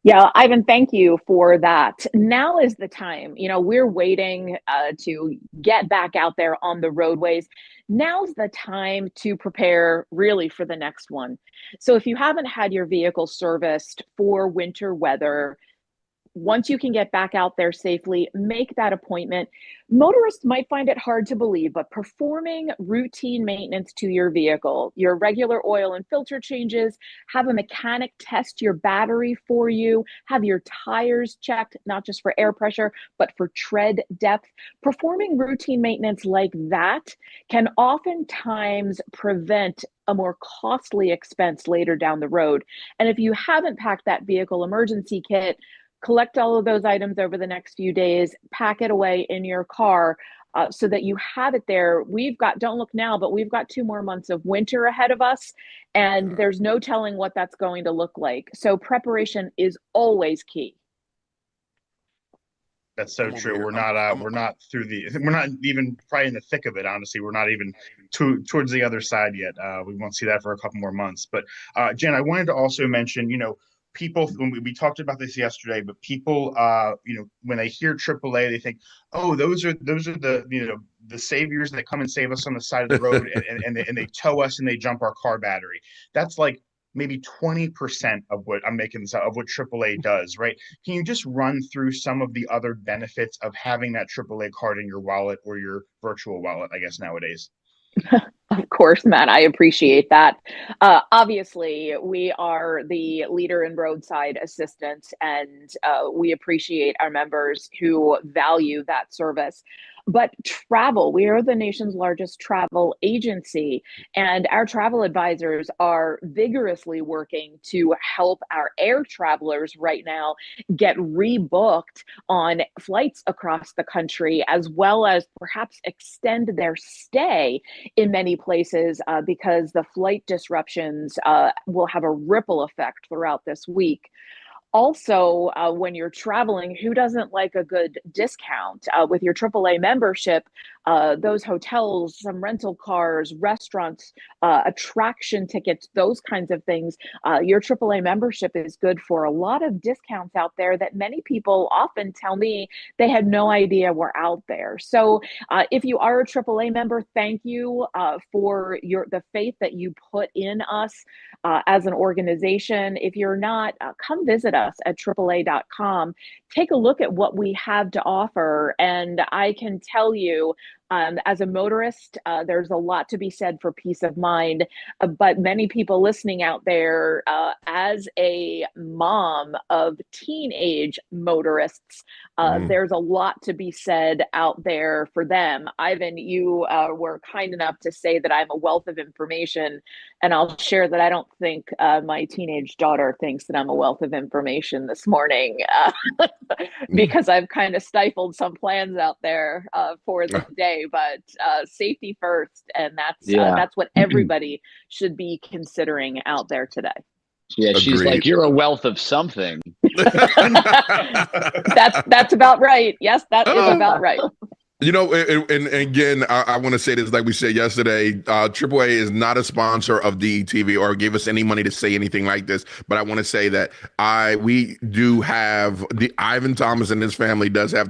Yeah, Ivan, thank you for that. Now is the time. We're waiting to get back out there on the roadways. Now's the time to prepare really for the next one. So if you haven't had your vehicle serviced for winter weather, once you can get back out there safely, make that appointment. Motorists might find it hard to believe, but performing routine maintenance to your vehicle, your regular oil and filter changes, have a mechanic test your battery for you, have your tires checked, not just for air pressure, but for tread depth. Performing routine maintenance like that can oftentimes prevent a more costly expense later down the road. And if you haven't packed that vehicle emergency kit, collect all of those items over the next few days, pack it away in your car so that you have it there. We've got, don't look now, but we've got 2 more months of winter ahead of us, and there's no telling what that's going to look like. So preparation is always key. That's so true. We're not through we're not even probably in the thick of it. Honestly, we're not even towards the other side yet. We won't see that for a couple more months. But Jen, I wanted to also mention, people, when we talked about this yesterday, but people, when they hear AAA, they think, oh, those are the the saviors that come and save us on the side of the road, and they tow us and they jump our car battery. That's like maybe 20% of what I'm making this out of what AAA does, right? Can you just run through some of the other benefits of having that AAA card in your wallet or your virtual wallet, I guess, nowadays? Of course, Matt, I appreciate that. Obviously, we are the leader in roadside assistance, and we appreciate our members who value that service. But travel, we are the nation's largest travel agency, and our travel advisors are vigorously working to help our air travelers right now get rebooked on flights across the country, as well as perhaps extend their stay in many places because the flight disruptions will have a ripple effect throughout this week. Also, when you're traveling, who doesn't like a good discount? With your AAA membership, those hotels, some rental cars, restaurants, attraction tickets, those kinds of things, your AAA membership is good for a lot of discounts out there that many people often tell me they had no idea were out there. So if you are a AAA member, thank you for the faith that you put in us as an organization. If you're not, come visit us at AAA.com. Take a look at what we have to offer. And I can tell you, as a motorist, there's a lot to be said for peace of mind. But many people listening out there, as a mom of teenage motorists, there's a lot to be said out there for them. Ivan, you were kind enough to say that I'm a wealth of information, and I'll share that I don't think my teenage daughter thinks that I'm a wealth of information this morning because I've kind of stifled some plans out there for the day. But safety first, and that's what everybody should be considering out there today. Yeah, she's Agreed. like, you're a wealth of something. That's about right. Yes, that is about right. And again, I want to say this, like we said yesterday, AAA is not a sponsor of DETV or give us any money to say anything like this. But I want to say that we do have Ivan Thomas and his family does have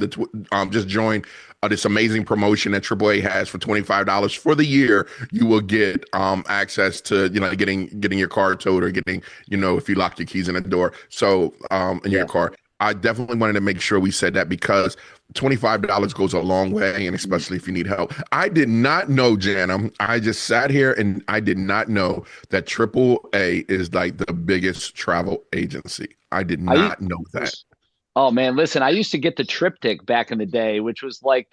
just joined this amazing promotion that AAA has for $25 for the year. You will get access to getting your car towed or getting if you lock your keys in the door in your car. I definitely wanted to make sure we said that because $25 goes a long way, and especially if you need help. I did not know, Jana. I just sat here and I did not know that AAA is like the biggest travel agency. I did not know that. Oh man, listen, I used to get the triptych back in the day, which was like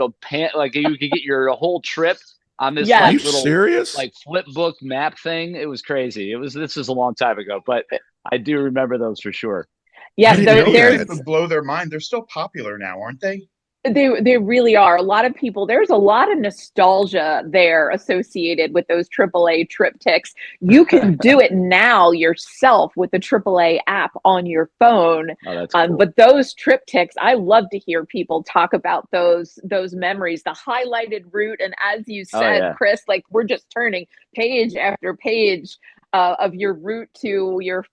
like you could get your whole trip on this Are you little serious? like flip book map thing. It was crazy. This was a long time ago, but I do remember those for sure. Yes, to blow their mind. They're still popular now, aren't they? They really are. A lot of people, there's a lot of nostalgia there associated with those AAA triptychs. You can do it now yourself with the AAA app on your phone. Oh, that's cool. But those triptychs, I love to hear people talk about those memories, the highlighted route. And as you said, Chris, like we're just turning page after page of your route to your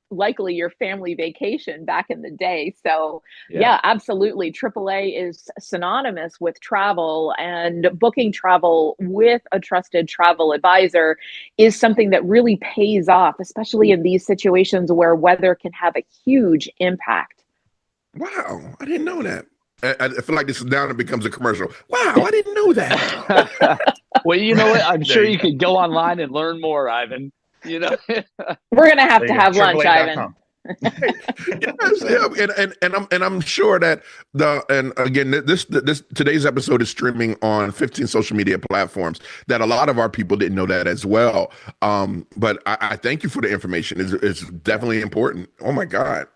family vacation back in the day. So yeah, absolutely. AAA is synonymous with travel, and booking travel with a trusted travel advisor is something that really pays off, especially in these situations where weather can have a huge impact. Wow, I didn't know that. I feel like this is now it becomes a commercial. Wow, I didn't know that. Well, you know what? I'm sure you could go online and learn more, Ivan. We're gonna have to have lunch, Ivan. Yes, yeah, and I'm sure that this today's episode is streaming on 15 social media platforms. That a lot of our people didn't know that as well. But I thank you for the information. It's definitely important. Oh my God.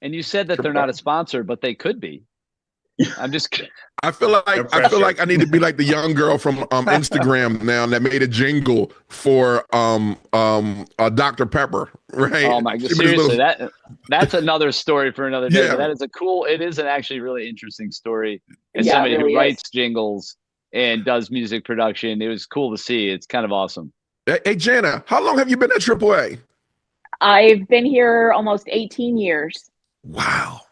And you said that they're not a sponsor, but they could be. I'm just I feel like I need to be like the young girl from Instagram now that made a jingle for Dr. Pepper, right? Oh my God, seriously, that's another story for another day. But that is it is an actually really interesting story. As somebody who writes jingles and does music production, it was cool to see. It's kind of awesome. Hey Jana, how long have you been at AAA? I've been here almost 18 years. Wow.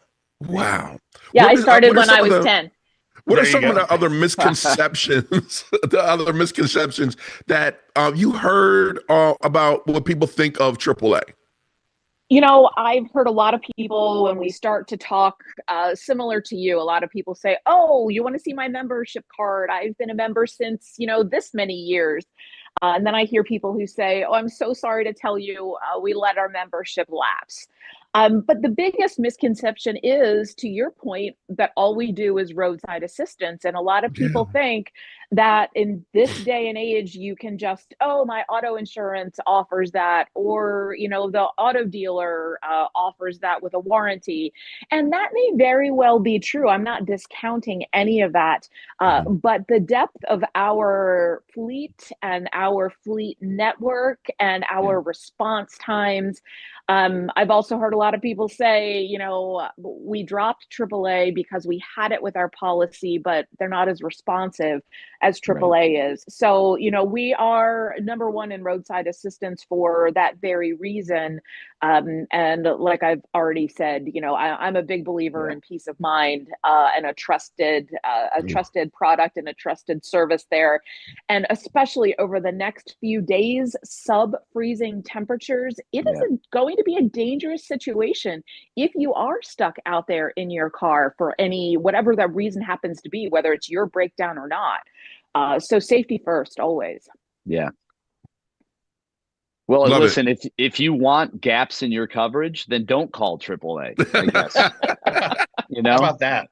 Yeah, I started when I was 10. What are some of the other misconceptions, that you heard about what people think of AAA? You know, I've heard a lot of people when we start to talk similar to you, a lot of people say, oh, you want to see my membership card? I've been a member since, this many years. And then I hear people who say, oh, I'm so sorry to tell you, we let our membership lapse. But the biggest misconception is, to your point, that all we do is roadside assistance. And a lot of people think that in this day and age, you can just, oh, my auto insurance offers that, or, the auto dealer offers that with a warranty. And that may very well be true. I'm not discounting any of that. But the depth of our fleet and our fleet network and our response times, I've also heard a lot of people say, we dropped AAA because we had it with our policy, but they're not as responsive as AAA is. So, we are number one in roadside assistance for that very reason. And like I've already said, I'm a big believer in peace of mind and a trusted product and a trusted service there. And especially over the next few days, sub-freezing temperatures, it is going to be a dangerous situation if you are stuck out there in your car for whatever that reason happens to be, whether it's your breakdown or not. So safety first, always. Yeah. Well, Love listen, if you want gaps in your coverage, then don't call AAA, I guess. How about that?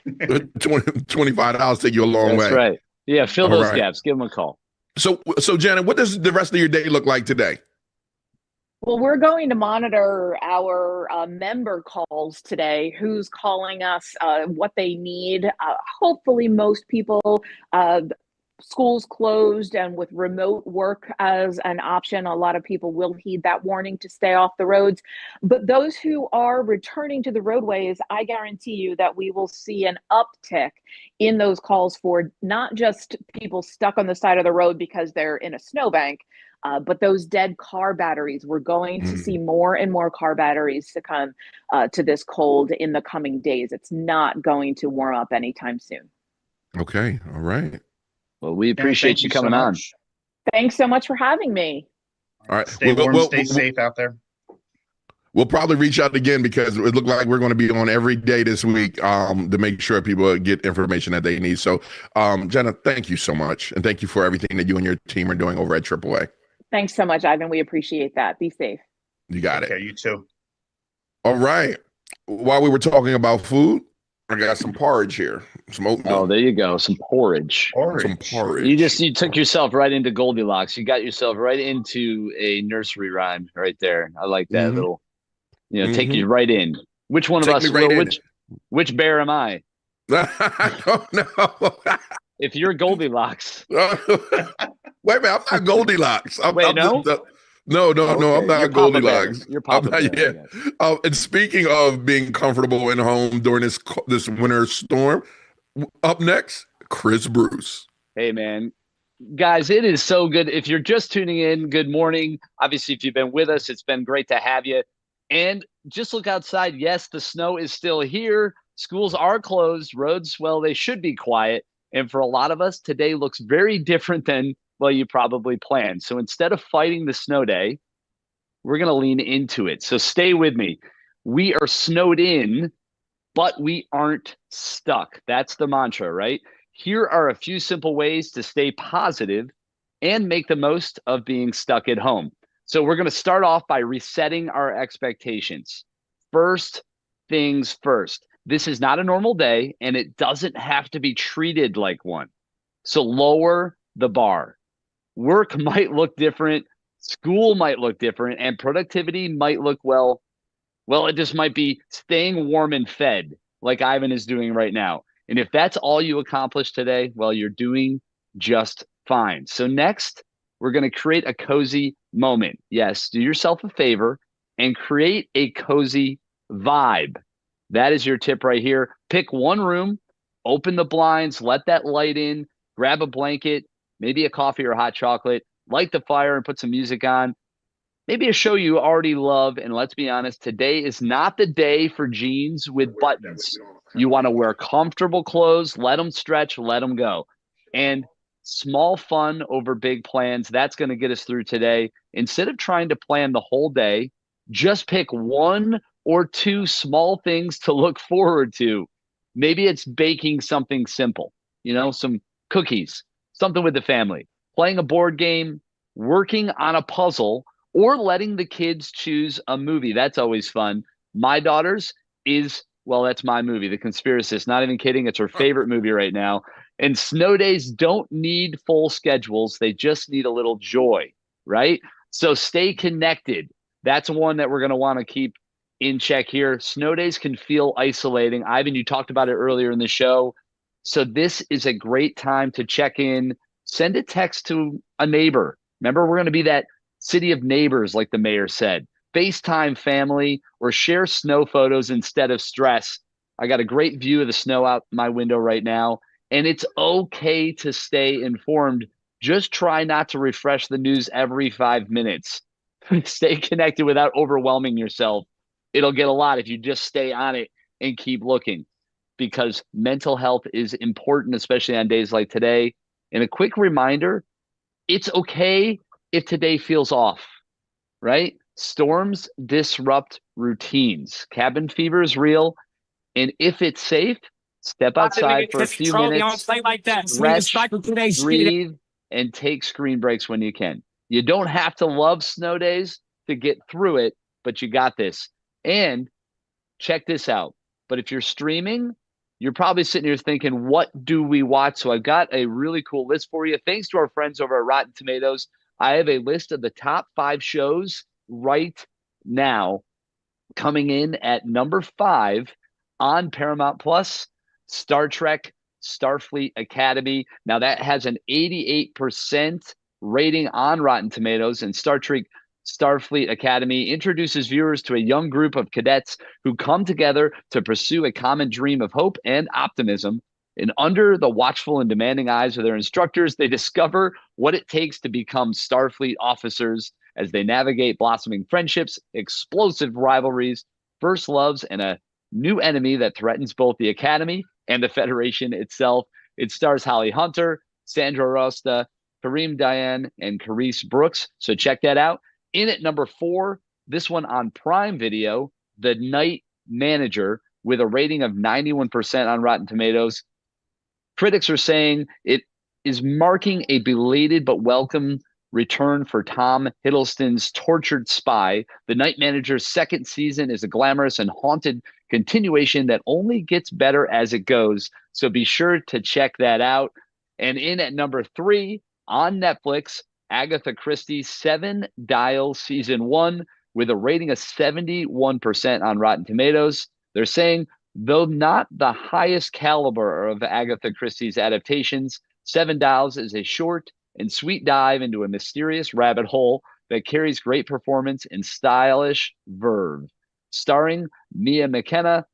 $25 take you a long way. That's right. Yeah, fill those gaps. Give them a call. So Janet, what does the rest of your day look like today? Well, we're going to monitor our member calls today, who's calling us, what they need. Hopefully most people, schools closed and with remote work as an option, a lot of people will heed that warning to stay off the roads. But those who are returning to the roadways, I guarantee you that we will see an uptick in those calls for not just people stuck on the side of the road because they're in a snowbank, but those dead car batteries. We're going to see more and more car batteries succumb to this cold in the coming days. It's not going to warm up anytime soon. Okay. All right. Well, we appreciate you coming on. Thanks so much for having me. All right. Stay warm, stay safe out there. We'll probably reach out again because it looked like we're going to be on every day this week to make sure people get information that they need. So, Jenna, thank you so much. And thank you for everything that you and your team are doing over at AAA. Thanks so much, Ivan. We appreciate that. Be safe. You got it. Okay, you too. All right. While we were talking about food, I got some porridge here. Some oatmeal. Oh, there you go. Some porridge. Some porridge. You took yourself right into Goldilocks. You got yourself right into a nursery rhyme right there. I like that little, take you right in. Which one of us, which bear am I? I don't know. If you're Goldilocks. Wait a minute, I'm not Goldilocks. No, I'm not Goldilocks. You're Papa Bear. And speaking of being comfortable in home during this winter storm, up next, Chris Bruce. Hey, man. Guys, it is so good. If you're just tuning in, good morning. Obviously, if you've been with us, it's been great to have you. And just look outside. Yes, the snow is still here. Schools are closed. Roads, well, they should be quiet. And for a lot of us, today looks very different than, well, you probably planned. So instead of fighting the snow day, we're going to lean into it. So stay with me. We are snowed in, but we aren't stuck. That's the mantra, right? Here are a few simple ways to stay positive and make the most of being stuck at home. So we're going to start off by resetting our expectations. First things first. This is not a normal day, and it doesn't have to be treated like one. So lower the bar. Work might look different, school might look different, and productivity might look, well, it just might be staying warm and fed like Ivan is doing right now. And if that's all you accomplish today, well, you're doing just fine. So next, we're going to create a cozy moment. Yes, do yourself a favor and create a cozy vibe. That is your tip right here. Pick one room, open the blinds, let that light in, grab a blanket, maybe a coffee or hot chocolate, light the fire and put some music on. Maybe a show you already love. And let's be honest, today is not the day for jeans with buttons. You want to wear comfortable clothes, let them stretch, let them go. And small fun over big plans, that's going to get us through today. Instead of trying to plan the whole day, just pick one or two small things to look forward to. Maybe it's baking something simple, some cookies, something with the family, playing a board game, working on a puzzle, or letting the kids choose a movie. That's always fun. My daughter's is, well, that's my movie, The Conspiracist. Not even kidding. It's her favorite movie right now. And snow days don't need full schedules. They just need a little joy, right? So stay connected. That's one that we're going to want to keep in check here. Snow days can feel isolating. Ivan, you talked about it earlier in the show. So this is a great time to check in. Send a text to a neighbor. Remember, we're going to be that city of neighbors, like the mayor said. FaceTime family or share snow photos instead of stress. I got a great view of the snow out my window right now, and it's okay to stay informed. Just try not to refresh the news every 5 minutes. Stay connected without overwhelming yourself. It'll get a lot if you just stay on it and keep looking, because mental health is important, especially on days like today. And a quick reminder, it's okay if today feels off, right? Storms disrupt routines. Cabin fever is real. And if it's safe, step outside for a few minutes, rest, breathe, and take screen breaks when you can. You don't have to love snow days to get through it, but you got this. And check this out. But if you're streaming, you're probably sitting here thinking, what do we watch? So I've got a really cool list for you. Thanks to our friends over at Rotten Tomatoes. I have a list of the top 5 shows right now. Coming in at number 5 on Paramount Plus, Star Trek Starfleet Academy. Now that has an 88% rating on Rotten Tomatoes, and Star Trek Starfleet Academy introduces viewers to a young group of cadets who come together to pursue a common dream of hope and optimism. And under the watchful and demanding eyes of their instructors, they discover what it takes to become Starfleet officers as they navigate blossoming friendships, explosive rivalries, first loves, and a new enemy that threatens both the Academy and the Federation itself. It stars Holly Hunter, Sandra Rosta, Kareem Diane, and Carice Brooks. So check that out. In at number 4, this one on Prime Video, The Night Manager, with a rating of 91% on Rotten Tomatoes. Critics are saying it is marking a belated but welcome return for Tom Hiddleston's tortured spy. The Night Manager's second season is a glamorous and haunted continuation that only gets better as it goes. So be sure to check that out. And in at number 3 on Netflix, Agatha Christie's 7 Dial Season 1 with a rating of 71% on Rotten Tomatoes. They're saying, though not the highest caliber of Agatha Christie's adaptations, 7 Dials is a short and sweet dive into a mysterious rabbit hole that carries great performance and stylish verve. Starring Mia McKenna,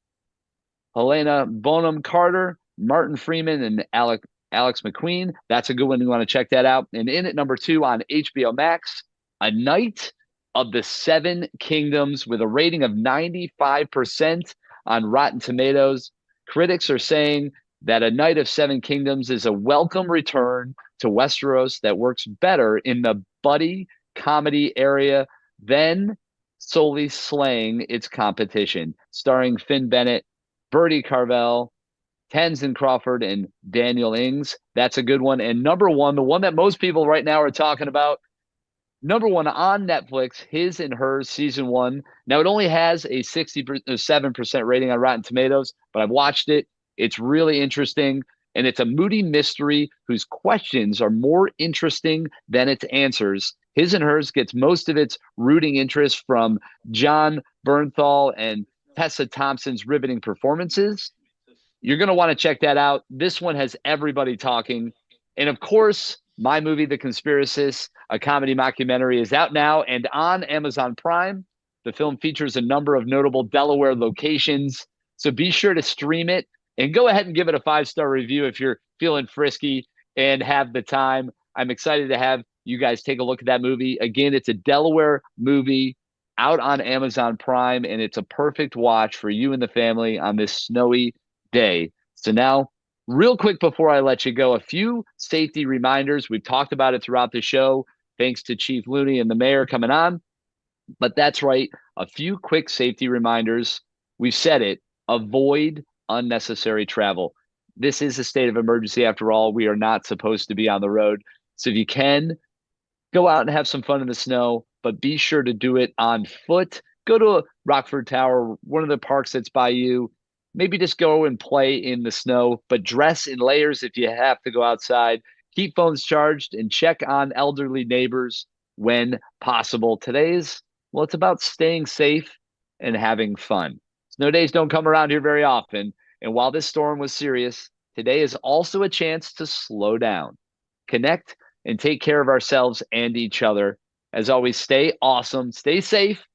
Helena Bonham Carter, Martin Freeman, and Alex McQueen. That's a good one. You want to check that out. And in at number 2 on HBO Max, A Night of the Seven Kingdoms with a rating of 95% on Rotten Tomatoes. Critics are saying that A Night of Seven Kingdoms is a welcome return to Westeros that works better in the buddy comedy area than solely slaying its competition. Starring Finn Bennett, Bertie Carvel, Tenzin Crawford, and Daniel Ings. That's a good one. And number 1, the one that most people right now are talking about, number one on Netflix, His and Hers season 1. Now it only has a 67% rating on Rotten Tomatoes, but I've watched it. It's really interesting, and it's a moody mystery whose questions are more interesting than its answers. His and Hers gets most of its rooting interest from John Bernthal and Tessa Thompson's riveting performances. You're going to want to check that out. This one has everybody talking. And of course, my movie, The Conspiracist, a comedy mockumentary, is out now and on Amazon Prime. The film features a number of notable Delaware locations, so be sure to stream it and go ahead and give it a 5-star review if you're feeling frisky and have the time. I'm excited to have you guys take a look at that movie. Again, it's a Delaware movie out on Amazon Prime, and it's a perfect watch for you and the family on this snowy day. So now, real quick before I let you go, a few safety reminders. We've talked about it throughout the show, thanks to Chief Looney and the mayor coming on. But that's right, a few quick safety reminders. We've said it, avoid unnecessary travel. This is a state of emergency after all. We are not supposed to be on the road. So if you can, go out and have some fun in the snow, but be sure to do it on foot. Go to a Rockford Tower, one of the parks that's by you. Maybe just go and play in the snow, but dress in layers if you have to go outside. Keep phones charged and check on elderly neighbors when possible. Today's, well, it's about staying safe and having fun. Snow days don't come around here very often. And while this storm was serious, today is also a chance to slow down, connect, and take care of ourselves and each other. As always, stay awesome, stay safe,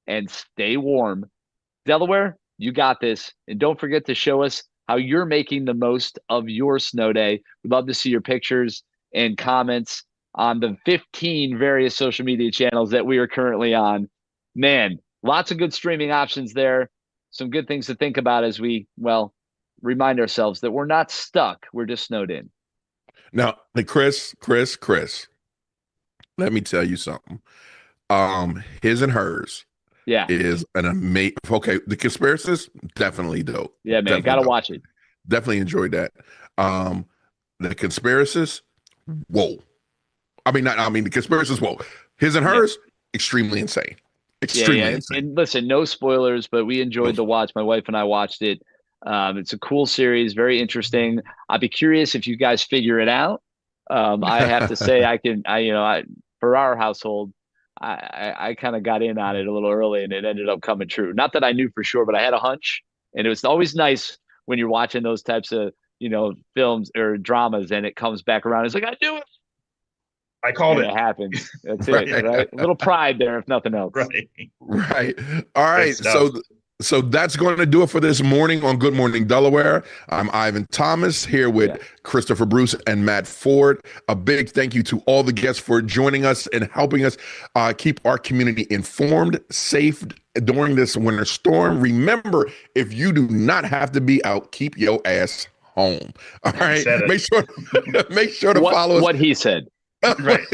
and stay warm. Delaware, you got this. And don't forget to show us how you're making the most of your snow day. We'd love to see your pictures and comments on the 15 various social media channels that we are currently on. Man, lots of good streaming options there. Some good things to think about as we, well, remind ourselves that we're not stuck. We're just snowed in. Now, Chris, let me tell you something. His and Hers is an amazing. Okay, The Conspiracist, definitely dope. Yeah, man, gotta watch it. Definitely enjoyed that. The Conspiracist, whoa. The Conspiracist, whoa. His and Hers, extremely insane. Extremely insane. And listen, no spoilers, but we enjoyed the watch. My wife and I watched it. It's a cool series, very interesting. I'd be curious if you guys figure it out. I have to say, for our household, I kind of got in on it a little early, and it ended up coming true. Not that I knew for sure, but I had a hunch, and it was always nice when you're watching those types of films or dramas, and it comes back around. It's like, I knew it. I called it. It happens. That's right. It, right? A little pride there, if nothing else. Right. All right. So that's going to do it for this morning on Good Morning Delaware. I'm Ivan Thomas here with Christopher Bruce and Matt Ford. A big thank you to all the guests for joining us and helping us keep our community informed, safe during this winter storm. Remember, if you do not have to be out, keep your ass home. All right. Make sure to follow us. What he said. Right.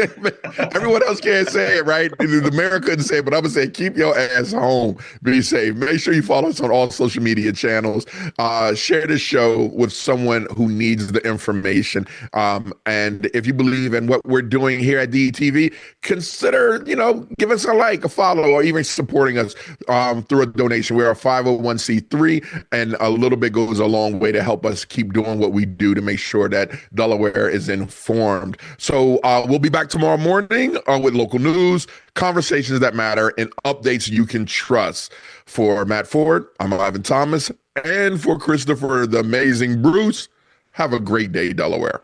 Everyone else can't say it, right? The mayor couldn't say it, but I'm gonna say keep your ass home. Be safe. Make sure you follow us on all social media channels. Share this show with someone who needs the information. And if you believe in what we're doing here at DTV, consider, give us a like, a follow, or even supporting us through a donation. We're a 501c3, and a little bit goes a long way to help us keep doing what we do to make sure that Delaware is informed. So we'll be back tomorrow morning with local news, conversations that matter, and updates you can trust. For Matt Ford, I'm Ivan Thomas, and for Christopher, the amazing Bruce, have a great day, Delaware.